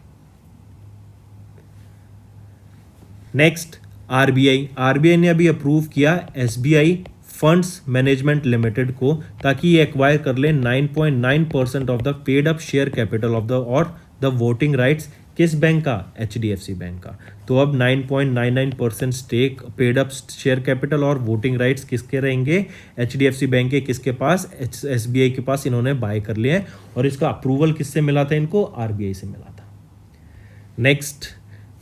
S2: Next, RBI ने अभी अप्रूव किया एसबीआई फंड्स मैनेजमेंट लिमिटेड को, ताकि ये एक्वायर कर ले 9.9% of the paid up share capital of the और द वोटिंग राइट्स। किस बैंक का? एचडीएफसी बैंक का। तो अब 9.99% stake, paid up share capital और वोटिंग राइट्स किसके रहेंगे? एचडीएफसी बैंक के। किसके पास? एसबीआई के पास इन्होंने बाय कर लिया है, और इसका अप्रूवल किससे मिला था इनको? आरबीआई से मिला था। नेक्स्ट,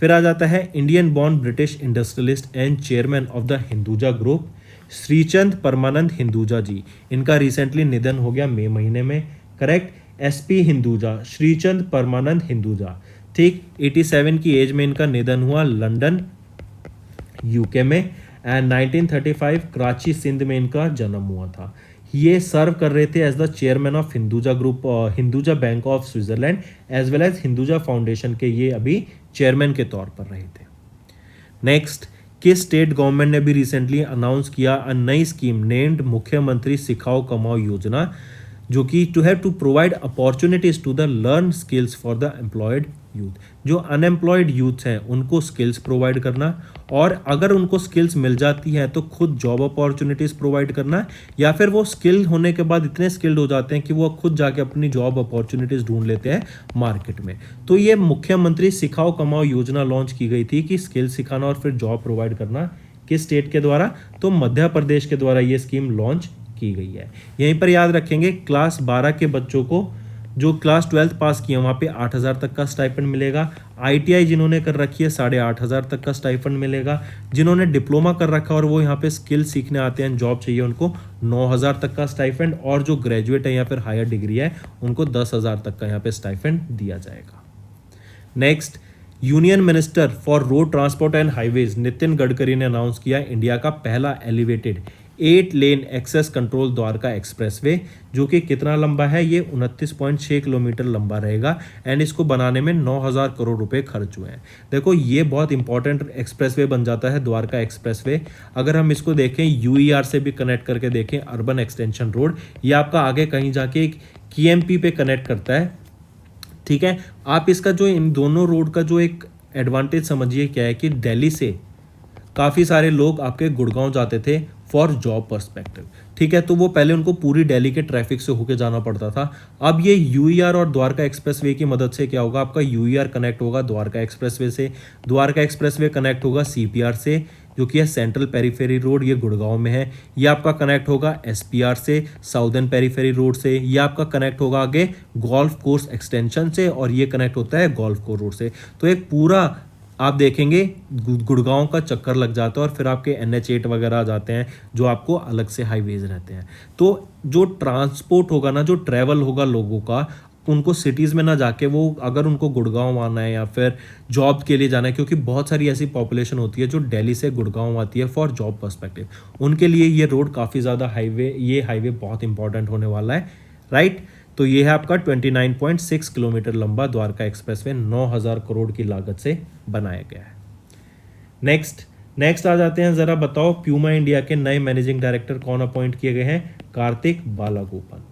S2: फिर आ जाता है Indian born British industrialist and chairman of the Hinduja group, Shrichand Parmanand Hinduja ji. इनका रिसेंटली निधन हो गया मई महीने में। Correct, SP Hinduja, Shrichand Parmanand Hinduja. ठीक, 87 की एज में इनका निधन हुआ लंदन यूके में, एंड 1935 कराची सिंध में इनका जन्म हुआ था। ये सर्व कर रहे थे as the chairman of Hinduja group, Hinduja bank of Switzerland as well as Hinduja foundation के ये अभी चेयरमैन के तौर पर रहे थे। नेक्स्ट, किस स्टेट गवर्नमेंट ने भी रिसेंटली अनाउंस किया अ नई स्कीम नेम्ड मुख्यमंत्री सिखाओ कमाओ योजना, जो कि to have to provide opportunities to the learn skills for the employed youth. जो अनएम्प्लॉयड यूथ हैं उनको स्किल्स प्रोवाइड करना, और अगर उनको स्किल्स मिल जाती हैं तो खुद जॉब अपॉर्चुनिटीज़ प्रोवाइड करना, या फिर वो स्किल होने के बाद इतने स्किल्ड हो जाते हैं कि वो खुद जाके अपनी जॉब अपॉर्चुनिटीज़ ढूंढ लेते हैं मार्केट में। तो ये मुख्यमंत्री सिखाओ कमाओ योजना लॉन्च की गई थी कि स्किल सिखाना और फिर जॉब प्रोवाइड करना। किस स्टेट के द्वारा? तो मध्य प्रदेश के द्वारा ये स्कीम लॉन्च की गई है। यहीं पर याद रखेंगे, क्लास 12 के बच्चों को जो क्लास 12th पास किए वहाँ पे 8,000 तक का स्टाइपेंड मिलेगा। आईटीआई जिन्होंने कर रखी है 8,500 तक का स्टाइपेंड मिलेगा। जिन्होंने डिप्लोमा कर रखा है और वो यहाँ पे स्किल सीखने आते हैं, जॉब चाहिए, उनको 9,000 तक का स्टाइपेंड, और जो ग्रेजुएट है या फिर हायर डिग्री है उनको 10,000 तक का यहाँ पे स्टाइपेंड दिया जाएगा। Next, union minister for road transport and highways Nitin Gadkari ने अनाउंस किया इंडिया का पहला elevated 8 lane access control Dwarka expressway, जो कि कितना लंबा है, ये 29.6 किलोमीटर लंबा रहेगा एंड इसको बनाने में 9,000 करोड़ रुपए खर्च हुए हैं। देखो ये बहुत इंपॉर्टेंट एक्सप्रेसवे बन जाता है द्वारका एक्सप्रेसवे। अगर हम इसको देखें यूईआर से भी कनेक्ट करके देखें, अर्बन एक्सटेंशन रोड, ये आपका आगे कहीं जाके एक केएमपी पे कनेक्ट करता है, ठीक है। आप इसका जो इन दोनों रोड का जो एक एडवांटेज समझिए क्या है कि दिल्ली से काफ़ी सारे लोग आपके गुड़गांव जाते थे फॉर जॉब पर्सपेक्टिव, ठीक है। तो वो पहले उनको पूरी दिल्ली के ट्रैफिक से होके जाना पड़ता था। अब ये यूईआर और द्वारका एक्सप्रेसवे की मदद से क्या होगा, आपका यूईआर कनेक्ट होगा द्वारका एक्सप्रेसवे से, द्वारका एक्सप्रेसवे कनेक्ट होगा सीपीआर से, जो कि है सेंट्रल पेरीफेरी रोड, ये गुड़गांव में है। ये आपका कनेक्ट होगा एसपीआर से, साउदर्न पेरीफेरी रोड से। ये आपका कनेक्ट होगा आगे गोल्फ कोर्स एक्सटेंशन से, और ये कनेक्ट होता है गोल्फ कोर्स रोड से। तो एक पूरा आप देखेंगे गुड़गांव का चक्कर लग जाता है, और फिर आपके NH8 वगैरह आ जाते हैं जो आपको अलग से हाईवेज रहते हैं। तो जो ट्रांसपोर्ट होगा ना, जो ट्रैवल होगा लोगों का, उनको सिटीज़ में ना जाके वो अगर उनको गुड़गांव आना है या फिर जॉब के लिए जाना है, क्योंकि बहुत सारी ऐसी पॉपुलेशन होती है जो दिल्ली से गुड़गांव आती है फॉर जॉब पर्सपेक्टिव, उनके लिए ये रोड काफ़ी ज़्यादा ये हाईवे बहुत इंपॉर्टेंट होने वाला है, राइट। तो ये है आपका 29.6 किलोमीटर लंबा द्वारका एक्सप्रेसवे, 9,000 करोड़ की लागत से बनाया गया है। नेक्स्ट आ जाते हैं, ज़रा बताओ प्यूमा इंडिया के नए मैनेजिंग डायरेक्टर कौन अपॉइंट किए गए हैं, कार्तिक बालागोपन,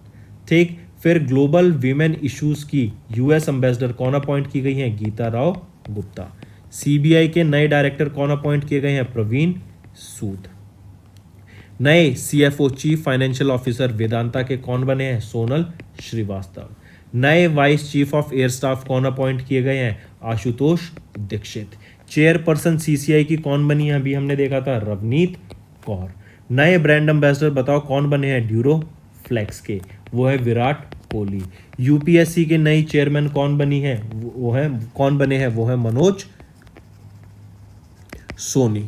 S2: ठीक। फिर ग्लोबल वीमेन इश्यूज की यूएस एम्बेसडर कौन अपॉइंट की गई हैं, गीता राव गुप्ता। सीबीआई के नए डायरेक्टर कौन अपॉइंट किए गए हैं, प्रवीण सूद। नए CFO chief financial officer Vedanta के कौन बने हैं, सोनल श्रीवास्तव। नए vice chief of air staff कौन अपॉइंट किए गए हैं, आशुतोष दीक्षित। चेयरपर्सन सीसीआई की कौन बनी है, अभी हमने देखा था, रवनीत कौर। नए ब्रांड एम्बेसडर बताओ कौन बने हैं, ड्यूरो फ्लेक्स के, वो है विराट कोहली। यूपीएससी के नई चेयरमैन कौन बनी है, कौन बने हैं, वो है मनोज सोनी,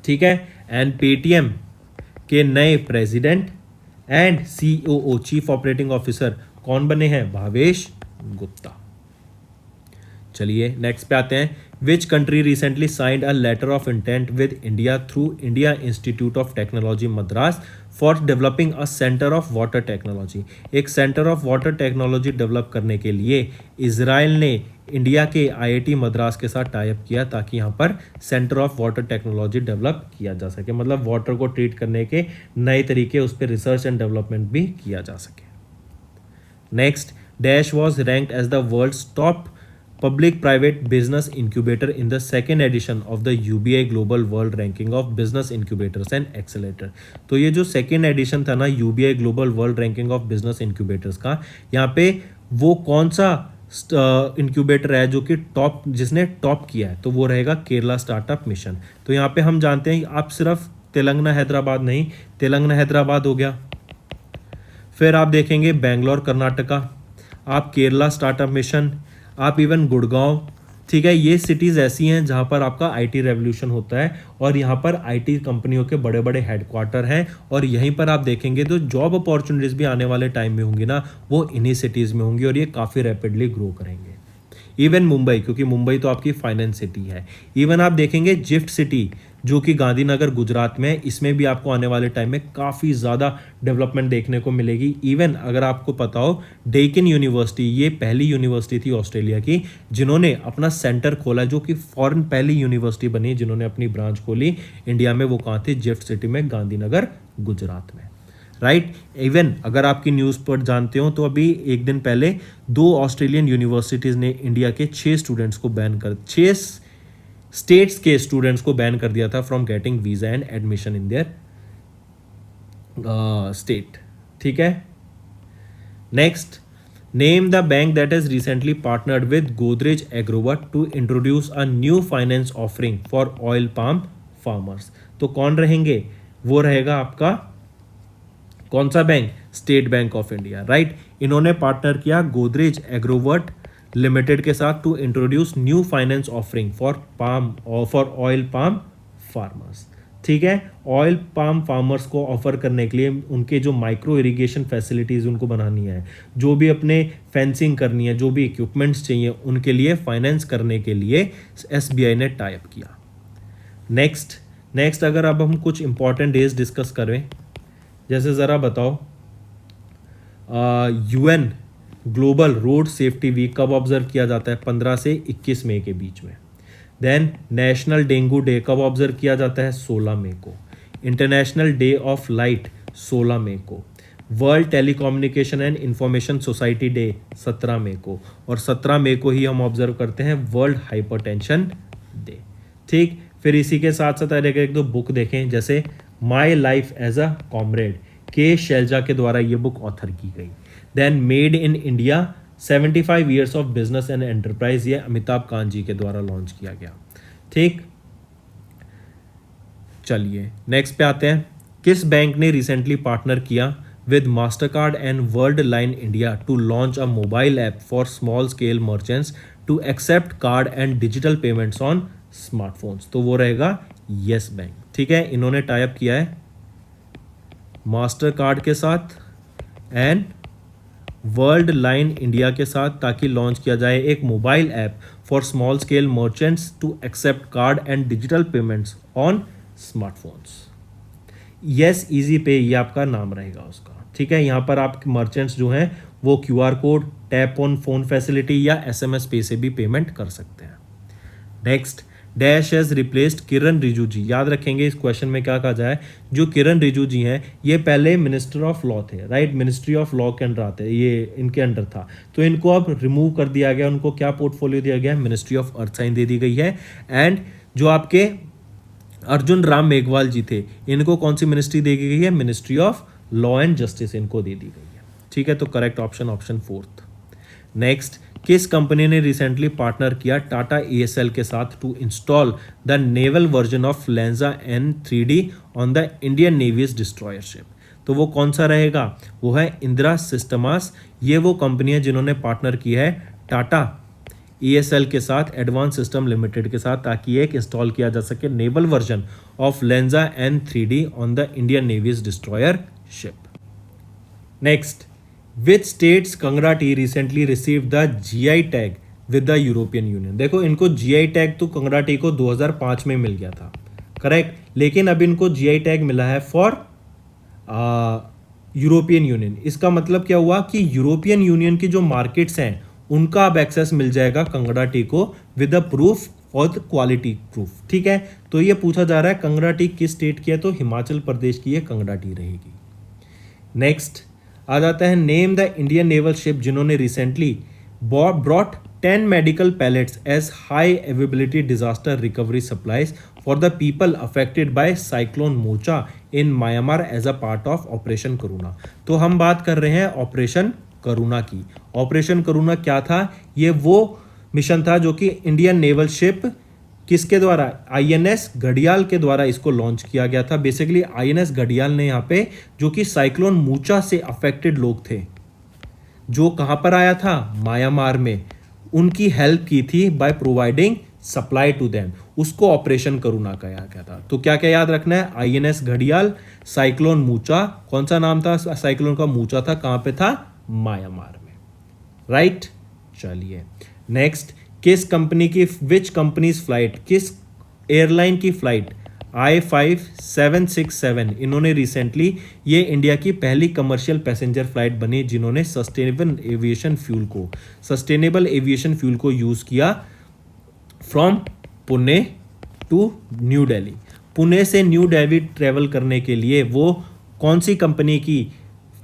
S2: ठीक है। एंड पेटीएम के नए president and COO chief operating officer कौन बने हैं, भावेश गुप्ता। चलिए नेक्स्ट पे आते हैं। Which country recently signed a letter of intent with India through India institute of technology Madras for developing a centre of water technology. एक centre of water technology develop करने के लिए इजराइल ने इंडिया के आईआईटी मद्रास के साथ टाइप किया, ताकि यहाँ पर centre of water technology develop किया जा सके, मतलब वाटर को ट्रीट करने के नए तरीके, उस पर रिसर्च एंड डेवलपमेंट भी किया जा सके। Next, dash was ranked as the world's top public private business incubator in the second edition of the UBI Global World Ranking of Business Incubators and Accelerator। तो ये जो सेकेंड एडिशन था ना UBI Global World Ranking of Business Incubators का, यहाँ पे वो कौन सा इंक्यूबेटर है जो कि जिसने टॉप किया है, तो वो रहेगा केरला स्टार्टअप मिशन। तो यहाँ पे हम जानते हैं आप सिर्फ तेलंगाना हैदराबाद नहीं, तेलंगाना हैदराबाद हो गया, फिर आप देखेंगे बेंगलोर कर्नाटका, आप केरला स्टार्टअप मिशन, आप इवन गुड़गांव, ठीक है। ये सिटीज़ ऐसी हैं जहाँ पर आपका आईटी रेवोल्यूशन होता है, और यहाँ पर आईटी कंपनियों के बड़े बड़े हेडक्वार्टर हैं, और यहीं पर आप देखेंगे तो जॉब अपॉर्चुनिटीज़ भी आने वाले टाइम में होंगी ना, वो इन्हीं सिटीज़ में होंगी, और ये काफ़ी रैपिडली ग्रो करेंगे। इवन मुंबई, क्योंकि मुंबई तो आपकी फाइनेंस सिटी है। इवन आप देखेंगे जिफ्ट सिटी जो कि गांधीनगर गुजरात में है, इसमें भी आपको आने वाले टाइम में काफ़ी ज़्यादा डेवलपमेंट देखने को मिलेगी। इवन अगर आपको पता हो, डेकिन यूनिवर्सिटी, ये पहली यूनिवर्सिटी थी ऑस्ट्रेलिया की जिन्होंने अपना सेंटर खोला, जो कि फॉरेन पहली यूनिवर्सिटी बनी जिन्होंने अपनी ब्रांच खोली इंडिया में। वो कहाँ थी, जिफ्ट सिटी में, गांधीनगर गुजरात में, राइट। इवन अगर आपकी न्यूज़ पर जानते हो तो अभी एक दिन पहले 2 ऑस्ट्रेलियन यूनिवर्सिटीज़ ने इंडिया के 6 स्टेट्स के स्टूडेंट्स को बैन कर दिया था from getting visa and admission in their state, ठीक है। Next, name the bank that has recently partnered with Godrej Agrovet to introduce a new finance offering for oil palm farmers. तो कौन रहेंगे, वो रहेगा आपका कौन सा bank, State Bank of India, right. इन्होंने पार्टनर किया गोदरेज एग्रोवर्ट लिमिटेड के साथ to introduce new finance offering for oil palm farmers, ठीक है। ऑयल पाम फार्मर्स को ऑफर करने के लिए उनके जो माइक्रो इरिगेशन फैसिलिटीज़ उनको बनानी है, जो भी अपने फेंसिंग करनी है, जो भी इक्विपमेंट्स चाहिए, उनके लिए फाइनेंस करने के लिए एसबीआई ने टाइप किया। नेक्स्ट अगर अब हम कुछ इंपॉर्टेंट डेज डिस्कस करें, जैसे ज़रा बताओ UN global road safety week कब ऑब्जर्व किया जाता है? 15 से 21 मई के बीच में। देन नेशनल डेंगू डे कब ऑब्जर्व किया जाता है? 16 मई को। इंटरनेशनल डे ऑफ लाइट 16 मई को। World telecommunication and information society day 17 मई को, और 17 मई को ही हम ऑब्जर्व करते हैं वर्ल्ड हाइपरटेंशन डे। ठीक, फिर इसी के साथ साथ अगर एक दो बुक देखें, जैसे my life as a comrade K Shailaja के द्वारा ये बुक ऑथर की गई। Then made in India 75 years of business and enterprise, ये अमिताभ कांत जी के द्वारा लॉन्च किया गया। ठीक, चलिए नेक्स्ट पे आते हैं। किस बैंक ने रिसेंटली पार्टनर किया with Mastercard and Worldline India to launch a mobile app for small scale merchants to accept card and digital payments on smartphones? तो वो रहेगा येस बैंक। ठीक है, इन्होंने टाई अप किया है मास्टर कार्ड के साथ एंड वर्ल्ड लाइन इंडिया के साथ, ताकि लॉन्च किया जाए एक mobile app for small scale merchants to accept card and digital payments on smartphones. Yes easy pay ये आपका नाम रहेगा उसका। ठीक है, यहाँ पर आप मर्चेंट्स जो हैं वो QR code, tap on phone facility या SMS पे से भी पेमेंट कर सकते हैं। नेक्स्ट, डैश हैज रिप्लेस्ड किरण रिजिजू जी। याद रखेंगे इस क्वेश्चन में क्या कहा जाए, जो किरण रिजिजू जी हैं ये पहले मिनिस्टर ऑफ लॉ थे, राइट, मिनिस्ट्री ऑफ लॉ के अंडर आते, ये इनके अंडर था, तो इनको अब रिमूव कर दिया गया। उनको क्या पोर्टफोलियो दिया गया है? मिनिस्ट्री ऑफ अर्थ साइंस दे दी गई है। एंड जो आपके अर्जुन राम मेघवाल जी थे, इनको कौन सी मिनिस्ट्री दी गई है? Ministry of law and justice इनको दे दी गई है। ठीक है, तो correct option option 4th। Next, किस कंपनी ने रिसेंटली पार्टनर किया टाटा ASL के साथ to install the naval version of Lanza N3D on the Indian navy's destroyer ship? तो वो कौन सा रहेगा? वो है इंदिरा सिस्टमास। ये वो कंपनी है जिन्होंने पार्टनर किया है टाटा ASL के साथ, एडवांस सिस्टम लिमिटेड के साथ, ताकि एक इंस्टॉल किया जा सके naval version of Lanza N3D on the Indian navy's destroyer ship. Next, which states Kangra tea recently receive the GI tag with the European Union? देखो इनको GI टैग तो कंगड़ा टी को 2005 में मिल गया था, करेक्ट, लेकिन अब इनको GI टैग मिला है फॉर यूरोपियन यूनियन। इसका मतलब क्या हुआ कि यूरोपियन यूनियन की जो मार्केट्स हैं उनका अब एक्सेस मिल जाएगा कंगड़ा टी को विद द प्रूफ और क्वालिटी प्रूफ। ठीक है, तो ये पूछा जा रहा है कंगड़ा टी किस स्टेट की है? तो हिमाचल प्रदेश की ये कंगड़ा टी रहेगी। नेक्स्ट आ जाता है, name the Indian naval ship जिन्होंने recently brought 10 medical pallets as high availability disaster recovery supplies for the people affected by cyclone Mocha in Myanmar as a part of operation Karuna. तो हम बात कर रहे हैं ऑपरेशन करुणा की। ऑपरेशन करुणा क्या था? ये वो मिशन था जो कि इंडियन नेवल शिप किसके द्वारा? INS घड़ियाल के द्वारा इसको लॉन्च किया गया था। बेसिकली INS घड़ियाल ने यहाँ पे जो कि साइक्लोन मूचा से अफेक्टेड लोग थे, जो कहाँ पर आया था? म्यांमार में, उनकी हेल्प की थी by providing supply to them, उसको ऑपरेशन करुणा कहा गया था। तो क्या क्या याद रखना है? INS घड़ियाल, साइक्लोन मूचा, कौन सा नाम था साइक्लोन का? मूचा था, कहाँ पे था? म्यांमार में, राइट। चलिए नेक्स्ट, किस कंपनी की, विच कंपनीज फ्लाइट, किस एयरलाइन की फ्लाइट I-5767 इन्होंने रिसेंटली, ये इंडिया की पहली कमर्शियल पैसेंजर फ्लाइट बनी जिन्होंने सस्टेनेबल एविएशन फ्यूल को यूज़ किया from Pune to new Delhi. Pune से न्यू दिल्ली ट्रेवल करने के लिए वो कौन सी कंपनी की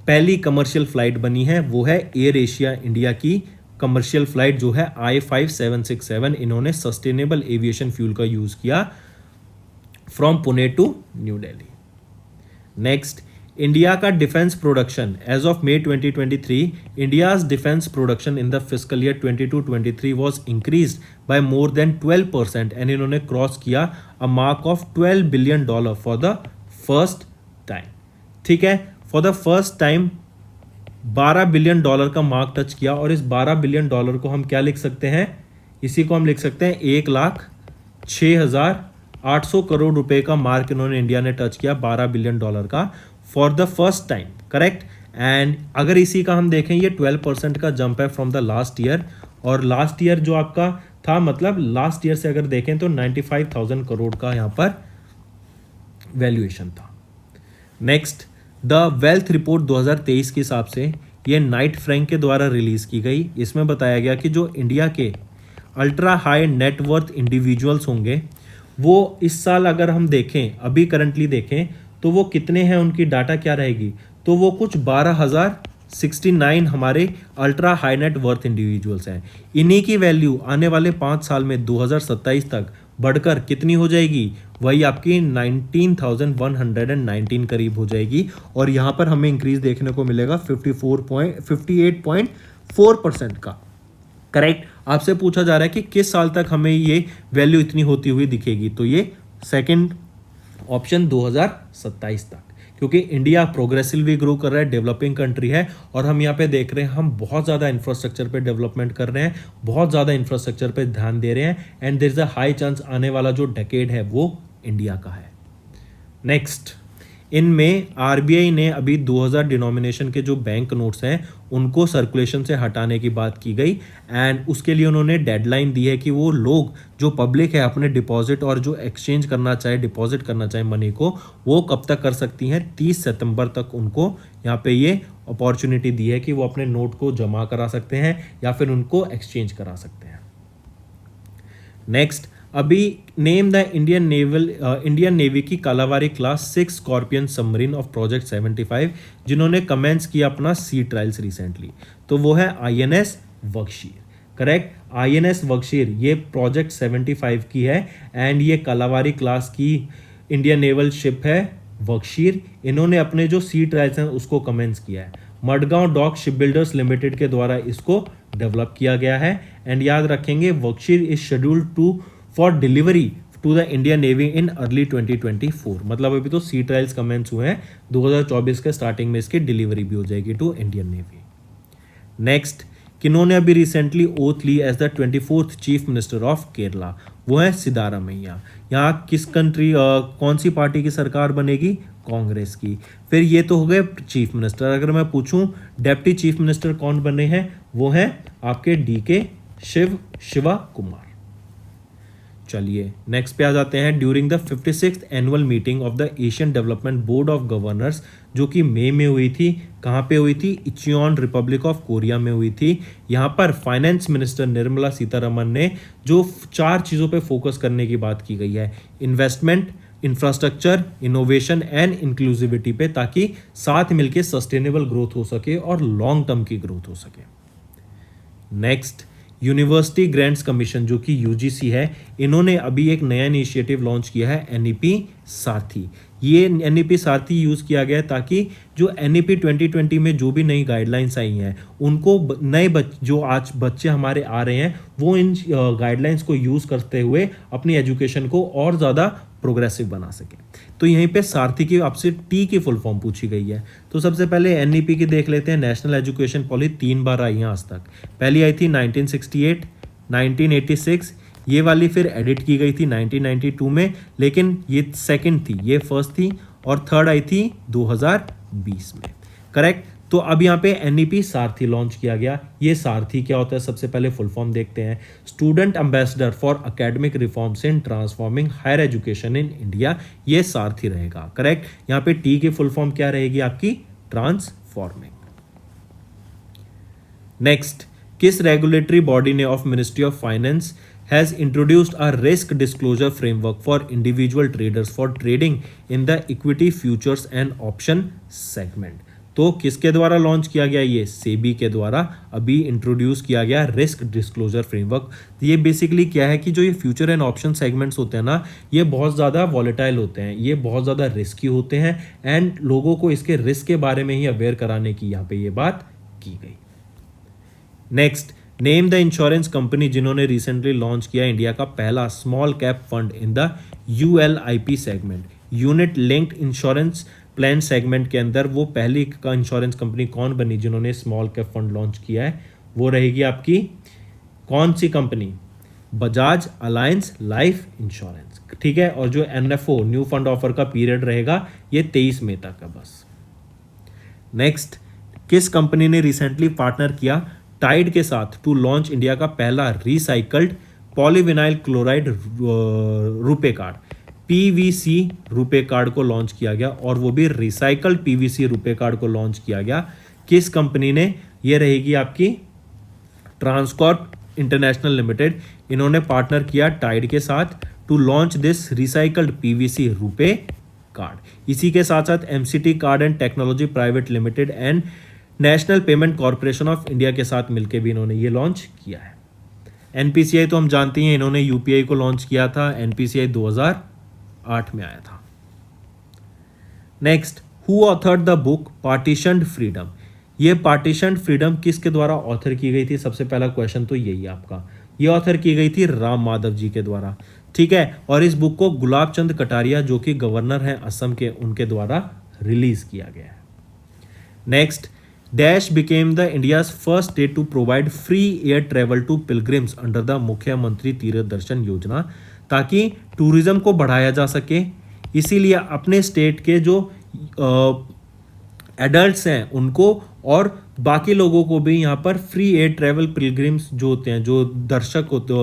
S2: पहली कमर्शियल फ्लाइट बनी है? वो है एयर एशिया इंडिया की कमर्शियल फ्लाइट जो है I-5767। इन्होंने सस्टेनेबल एविएशन फ्यूल का यूज़ किया from Pune to new Delhi. Next, India का defence production as of May 2023, India's defence production in the fiscal year 22-23 was increase by more than 12% and इन्होंने cross किया a mark of $12 billion for the first time. ठीक है, for the first time $12 billion का mark touch किया। और इस $12 billion को हम क्या लिख सकते हैं? इसी को हम लिख सकते हैं 1,06,800 करोड़ रुपए का मार्क इन्होंने, इंडिया ने टच किया $12 बिलियन का for the first time, correct. And अगर इसी का हम देखें, ये 12% का जंप है फ्रॉम द लास्ट ईयर, और लास्ट ईयर जो आपका था, मतलब लास्ट ईयर से अगर देखें तो 95,000 करोड़ का यहाँ पर वैल्यूएशन था। नेक्स्ट, द वेल्थ रिपोर्ट 2023 के हिसाब से ये नाइट फ्रैंक के द्वारा रिलीज़ की गई। इसमें बताया गया कि जो इंडिया के अल्ट्रा हाई नेटवर्थ इंडिविजुअल्स होंगे वो इस साल अगर हम देखें, अभी करंटली देखें तो वो कितने हैं, उनकी डाटा क्या रहेगी, तो वो कुछ 12,069 हमारे ultra high net worth individuals हैं। इन्हीं की वैल्यू आने वाले 5 साल में 2027 तक बढ़कर कितनी हो जाएगी, वही आपकी 19,119 करीब हो जाएगी। और यहाँ पर हमें इंक्रीज देखने को मिलेगा 58.4% का। करेक्ट। आपसे पूछा जा रहा है कि किस साल तक हमें ये वैल्यू इतनी होती हुई दिखेगी, तो ये सेकंड ऑप्शन 2027 तक, क्योंकि इंडिया प्रोग्रेसिवली ग्रो कर रहा है, डेवलपिंग कंट्री है। और हम यहाँ पे देख रहे हैं, हम बहुत ज़्यादा इंफ्रास्ट्रक्चर पे डेवलपमेंट कर रहे हैं, बहुत ज़्यादा इंफ्रास्ट्रक्चर पे ध्यान दे रहे हैं, and there is a high chance आने वाला जो डेकेड है वो इंडिया का है। नेक्स्ट, इनमें आरबीआई ने अभी 2000 डिनोमिनेशन के जो बैंक नोट्स हैं उनको सर्कुलेशन से हटाने की बात की गई, एंड उसके लिए उन्होंने डेडलाइन दी है कि वो लोग जो पब्लिक है अपने डिपॉजिट और जो एक्सचेंज करना चाहे, डिपॉजिट करना चाहे मनी को, वो कब तक कर सकती हैं, 30 सितंबर तक उनको यहाँ पे ये अपॉर्चुनिटी दी है कि वो अपने नोट को जमा करा सकते हैं या फिर उनको एक्सचेंज करा सकते हैं। नेक्स्ट, अभी नेम द इंडियन नेवी की Kalvari class 6 Scorpene submarine of project 75 जिन्होंने कमेंस किया अपना सी ट्रायल्स रिसेंटली, तो वो है INS बख्शीर। करेक्ट, INS बख्शीर ये प्रोजेक्ट 75 की है, एंड ये कालावारी क्लास की इंडियन नेवल शिप है बख्शीर। इन्होंने अपने जो सी ट्रायल्स हैं उसको कमेंस किया है। Madgaon dock ship builders limited के द्वारा इसको डेवलप किया गया है, एंड याद रखेंगे बख्शीर is scheduled to for delivery to the Indian navy in early 2024। मतलब अभी तो सी ट्रायल्स कमेंस हुए हैं, 2024 के स्टार्टिंग में इसकी डिलीवरी भी हो जाएगी टू इंडियन नेवी। नेक्स्ट, किन्होंने अभी रिसेंटली ओथ ली as the 24th chief minister of Kerala, वो है सिद्धारामैया। यहाँ किस कंट्री कौन सी पार्टी की सरकार बनेगी, कांग्रेस की। फिर ये तो हो गए चीफ मिनिस्टर। अगर मैं पूछूं डेप्टी चीफ मिनिस्टर कौन बने हैं, वो हैं आपके DK शिवा कुमार। चलिए नेक्स्ट पे आ जाते हैं। During the 56th annual meeting of the Asian development board of governors, जो कि मई में हुई थी, कहाँ पे हुई थी, इचियोन रिपब्लिक ऑफ कोरिया में हुई थी। यहाँ पर फाइनेंस मिनिस्टर निर्मला सीतारमन ने जो 4 चीज़ों पे फोकस करने की बात की गई है, investment, infrastructure, innovation and inclusivity पे, ताकि साथ मिलके सस्टेनेबल ग्रोथ हो सके और लॉन्ग टर्म की ग्रोथ हो सके। नेक्स्ट, यूनिवर्सिटी ग्रांट्स कमीशन जो कि UGC है, इन्होंने अभी एक नया इनिशिएटिव लॉन्च किया है NEP सारथी। ये NEP सारथी यूज़ किया गया है ताकि जो NEP 2020 में जो भी नई गाइडलाइंस आई हैं उनको जो आज बच्चे हमारे आ रहे हैं वो इन गाइडलाइंस को यूज़ करते हुए अपनी एजुकेशन को और ज़्यादा प्रोग्रेसिव बना सके। तो यहीं पे सारथी की आपसे T की फुल फॉर्म पूछी गई है। तो सबसे पहले NEP की देख लेते हैं। नेशनल एजुकेशन पॉलिसी 3 बार आई है आज तक। पहली आई थी 1968, 1986, ये वाली फिर एडिट की गई थी 1992 में, लेकिन ये सेकंड थी, ये फर्स्ट थी, और थर्ड आई थी 2020 में। करेक्ट। तो अब यहाँ पे NEP सारथी लॉन्च किया गया। ये सारथी क्या होता है, सबसे पहले फुल फॉर्म देखते हैं। Student ambassador for academic reforms in transforming higher education in India, ये सारथी रहेगा। करेक्ट। यहाँ पे T की फुल फॉर्म क्या रहेगी आपकी, ट्रांसफॉर्मिंग। नेक्स्ट, किस रेगुलेटरी बॉडी ने of ministry of finance has introduced a risk disclosure framework for individual traders for trading in the equity futures and option segment। तो किसके द्वारा लॉन्च किया गया, ये सेबी के द्वारा अभी इंट्रोड्यूस किया गया रिस्क डिस्क्लोजर फ्रेमवर्क। ये बेसिकली क्या है कि जो ये फ्यूचर एंड ऑप्शन सेगमेंट्स होते हैं ना, ये बहुत ज़्यादा वॉलेटाइल होते हैं, ये बहुत ज़्यादा रिस्की होते हैं, एंड लोगों को इसके रिस्क के बारे में ही अवेयर कराने की यहाँ पे ये बात की गई। Next, name the insurance company जिन्होंने रिसेंटली लॉन्च किया इंडिया का पहला small cap fund in the ULIP segment, unit linked insurance plan segment के अंदर वो पहली का इंश्योरेंस कंपनी कौन बनी जिन्होंने स्मॉल कैप फंड लॉन्च किया है, वो रहेगी आपकी कौन सी company, Bajaj Allianz life insurance. ठीक है। और जो NFO न्यू फंड ऑफर का पीरियड रहेगा ये 23 मई तक का बस। नेक्स्ट, किस कंपनी ने रिसेंटली पार्टनर किया टाइड के साथ टू लॉन्च इंडिया का पहला recycled polyvinyl chloride RuPay card. PVC RuPay card को लॉन्च किया गया, और वो भी रिसाइकल्ड पीवीसी रुपए कार्ड को लॉन्च किया गया। किस कंपनी ने? ये रहेगी आपकी ट्रांसकॉर्प इंटरनेशनल लिमिटेड। इन्होंने पार्टनर किया टाइड के साथ to launch this recycled PVC RuPay card. इसी के साथ साथ MCT card and technology private limited and national payment corporation of India के साथ मिलकर भी इन्होंने ये लॉन्च किया है। एनपीसीआई तो हम जानते हैं, इन्होंने यूपीआई को लॉन्च किया था। एनपीसीआई 2008 में आया था। Next, who authored the book partitioned freedom? ये पार्टीशन्ड फ्रीडम किसके द्वारा ऑथर की गई थी? सबसे पहला क्वेश्चन तो यही है आपका। ये ऑथर की गई थी राम माधव जी के द्वारा, ठीक है। और इस बुक को गुलाब चंद कटारिया जो कि गवर्नर हैं असम के, उनके द्वारा रिलीज किया गया है। Next, dash became the India's first state to provide free air travel to pilgrims under the Mukhyamantri Tirth दर्शन योजना, ताकि टूरिज्म को बढ़ाया जा सके। इसीलिए अपने स्टेट के जो एडल्ट्स हैं उनको और बाकी लोगों को भी यहाँ पर फ्री एयर ट्रेवल पिलग्रिम्स जो होते हैं, जो दर्शक होते,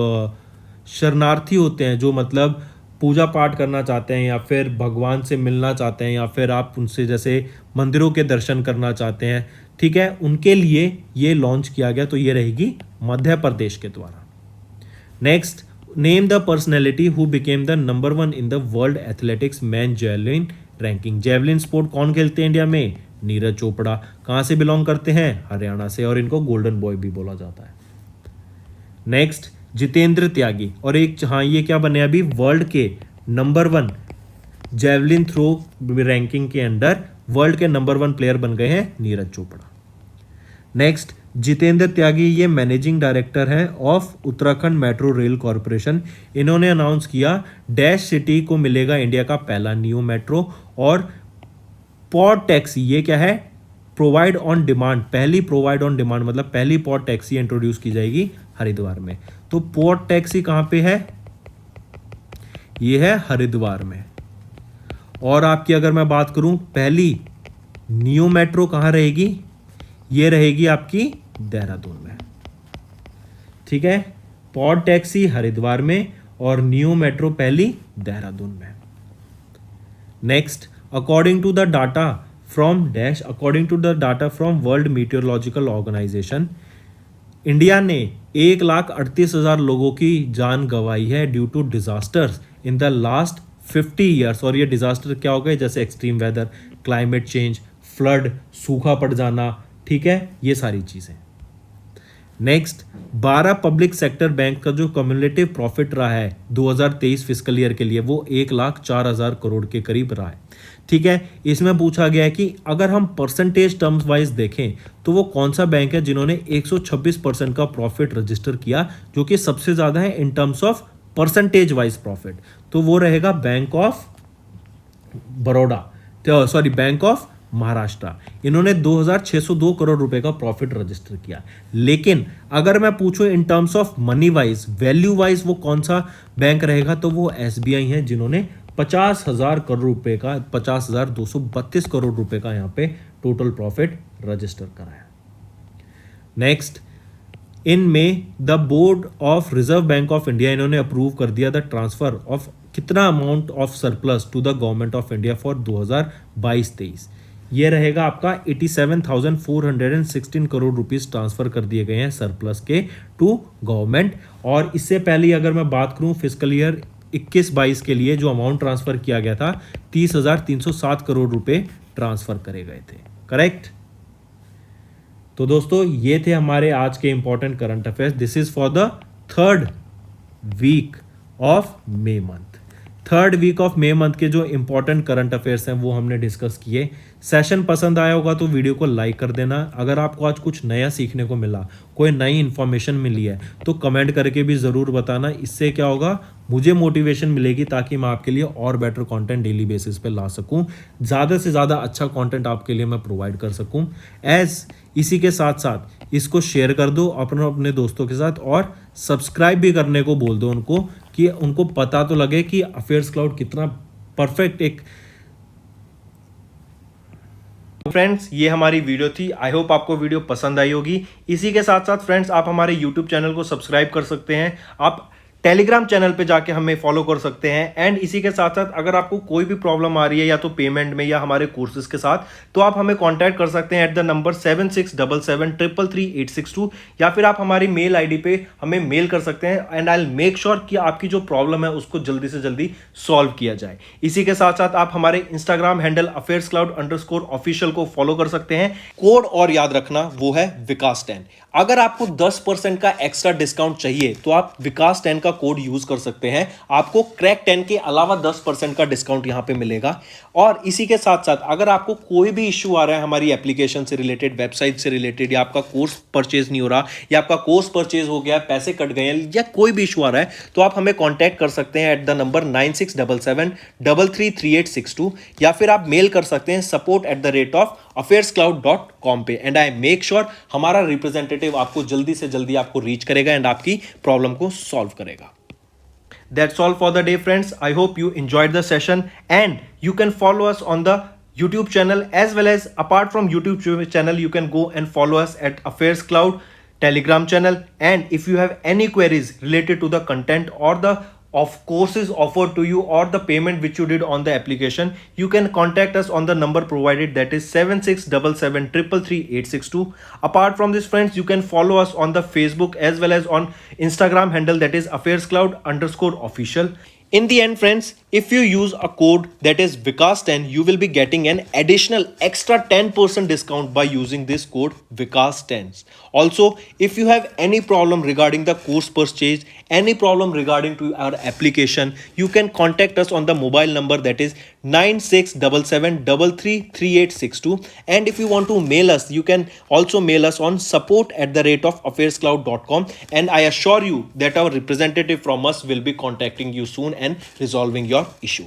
S2: शरणार्थी होते हैं, जो मतलब पूजा पाठ करना चाहते हैं या फिर भगवान से मिलना चाहते हैं या फिर आप उनसे जैसे मंदिरों के दर्शन करना चाहते हैं, ठीक है, उनके लिए ये लॉन्च किया गया। तो ये रहेगी मध्य प्रदेश के द्वारा। Next, name the personality who became the number 1 in the world athletics man javelin ranking. Javelin sport कौन खेलते हैं इंडिया में? नीरज चोपड़ा। कहाँ से बिलोंग करते हैं? हरियाणा से, और इनको गोल्डन बॉय भी बोला जाता है। नेक्स्ट, जितेंद्र त्यागी। और एक, हाँ, ये क्या बने अभी? वर्ल्ड के नंबर 1 जेवलिन थ्रो रैंकिंग के अंडर वर्ल्ड के नंबर 1 प्लेयर बन गए हैं नीरज चोपड़ा। नेक्स्ट, जितेंद्र त्यागी ये मैनेजिंग डायरेक्टर हैं of Uttarakhand metro rail corporation. इन्होंने अनाउंस किया डैश सिटी को मिलेगा इंडिया का पहला नियो मेट्रो, और पॉड टैक्सी, ये क्या है? Provide on demand. पहली प्रोवाइड ऑन डिमांड मतलब पहली पॉड टैक्सी इंट्रोड्यूस की जाएगी हरिद्वार में। तो पॉड टैक्सी कहां पे है? ये है हरिद्वार में। और आपकी अगर मैं बात करूं पहली नियो मेट्रो कहां रहेगी? ये रहेगी आपकी देहरादून में, ठीक है। पॉड टैक्सी हरिद्वार में और नियो मेट्रो पहली देहरादून में। Next, according to the data from dash, according to the data from world meteorological organisation, India ने 1,38,000 लोगों की जान गंवाई है due to disasters in the last 50 years. और ये डिजास्टर क्या हो गए? जैसे extreme weather, climate change, flood, सूखा पड़ जाना, ठीक है, ये सारी चीजें। नेक्स्ट, 12 पब्लिक सेक्टर बैंक का जो कम्युलेटिव प्रॉफिट रहा है 2023 फिस्कल ईयर के लिए, वो 1,04,000 करोड़ के करीब रहा है, ठीक है। इसमें पूछा गया है कि अगर हम परसेंटेज टर्म्स वाइज देखें तो वो कौन सा बैंक है जिन्होंने 126% का प्रॉफिट रजिस्टर किया, जो कि सबसे ज्यादा है in terms of percentage wise profit. तो वो रहेगा bank of Baroda, sorry bank of Maharashtra. इन्होंने 2,602 करोड़ रुपए का प्रॉफिट रजिस्टर किया। लेकिन अगर मैं पूछूं in terms of money wise, value wise वो कौन सा बैंक रहेगा, तो वो एसबीआई है, जिन्होंने 50,000 करोड़ रुपए का, 50,232 करोड़ रुपए का यहाँ पे टोटल प्रॉफिट रजिस्टर कराया। Next, in May the board of reserve bank of India, इन्होंने अप्रूव कर दिया द ट्रांसफर ऑफ कितना amount of surplus to the government of India for 2022-23। ये रहेगा आपका 87,416 करोड़ रुपीस ट्रांसफर कर दिए गए हैं सरप्लस के टू गवर्नमेंट। और इससे पहले अगर मैं बात करूं फिस्कल ईयर 21-22 के लिए जो अमाउंट ट्रांसफर किया गया था 30,307 करोड़ रुपए ट्रांसफर करे गए थे, करेक्ट। तो दोस्तों ये थे हमारे आज के important current affairs. This is for the 3rd week of May month. 3rd week of May month के जो इंपॉर्टेंट करंट अफेयर्स हैं वो हमने डिस्कस किए। सेशन पसंद आया होगा तो वीडियो को लाइक कर देना। अगर आपको आज कुछ नया सीखने को मिला, कोई नई इन्फॉर्मेशन मिली है तो कमेंट करके भी ज़रूर बताना। इससे क्या होगा, मुझे मोटिवेशन मिलेगी ताकि मैं आपके लिए और बेटर कंटेंट डेली बेसिस पे ला सकूं, ज़्यादा से ज़्यादा अच्छा कंटेंट आपके लिए मैं प्रोवाइड कर सकूं। इसी के साथ साथ इसको शेयर कर दो अपने दोस्तों के साथ और सब्सक्राइब भी करने को बोल दो उनको, कि उनको पता तो लगे कि अफेयर्स क्लाउड कितना परफेक्ट एक।
S1: फ्रेंड्स ये हमारी वीडियो थी। आई होप आपको वीडियो पसंद आई होगी। इसी के साथ साथ फ्रेंड्स आप हमारे यूट्यूब चैनल को सब्सक्राइब कर सकते हैं। आप टेलीग्राम चैनल पे जाके हमें फॉलो कर सकते हैं। एंड इसी के साथ साथ अगर आपको कोई भी प्रॉब्लम आ रही है या तो पेमेंट में या हमारे कोर्सेज के साथ, तो आप हमें कांटेक्ट कर सकते हैं एट द नंबर 7677333862, या फिर आप हमारी मेल आईडी पे हमें मेल कर सकते हैं and I will make sure कि आपकी जो प्रॉब्लम है उसको जल्दी से जल्दी सॉल्व किया जाए। इसी के साथ साथ आप हमारे इंस्टाग्राम हैंडल affairscloud_official को फॉलो कर सकते हैं। कोड और याद रखना, वो है विकास10। अगर आपको 10% का एक्स्ट्रा डिस्काउंट चाहिए तो आप विकास10 का कोड यूज कर सकते हैं, आपको क्रैक 10 के अलावा 10% का डिस्काउंट यहां पे मिलेगा। और इसी के साथ साथ अगर आपको कोई भी इश्यू आ रहा है हमारी एप्लीकेशन से रिलेटेड, वेबसाइट से रिलेटेड, या आपका कोर्स परचेज नहीं हो रहा, या आपका कोर्स परचेज हो गया, पैसे कट गए हैं, या कोई भी इशू आ रहा है, तो आप हमें कांटेक्ट कर सकते हैं एट द नंबर 9677333862, या फिर आप मेल कर सकते हैं support@affairscloud.com पे। एंड आई मेक श्योर हमारा रिप्रेजेंटेटिव आपको जल्दी से जल्दी आपको रीच करेगा एंड आपकी प्रॉब्लम को सॉल्व करेगा। That's all for the day, friends. I hope you enjoyed the session, and you can follow us on the YouTube channel, as well as apart from YouTube channel, you can go and follow us at Affairs Cloud Telegram channel. And if you have any queries related to the content or the of courses offered to you or the payment which you did on the application, you can contact us on the number provided, that is 7677333862. Apart from this, friends, you can follow us on the Facebook as well as on Instagram handle, that is affairscloud_official. In the end, friends, if you use a code that is Vikas10, you will be getting an additional extra 10% discount by using this code Vikas10. Also, if you have any problem regarding the course purchase, any problem regarding to our application, you can contact us on the mobile number, that is 9677333862. And if you want to mail us, you can also mail us on support@affairscloud.com, and I assure you that our representative from us will be contacting you soon and resolving your issue.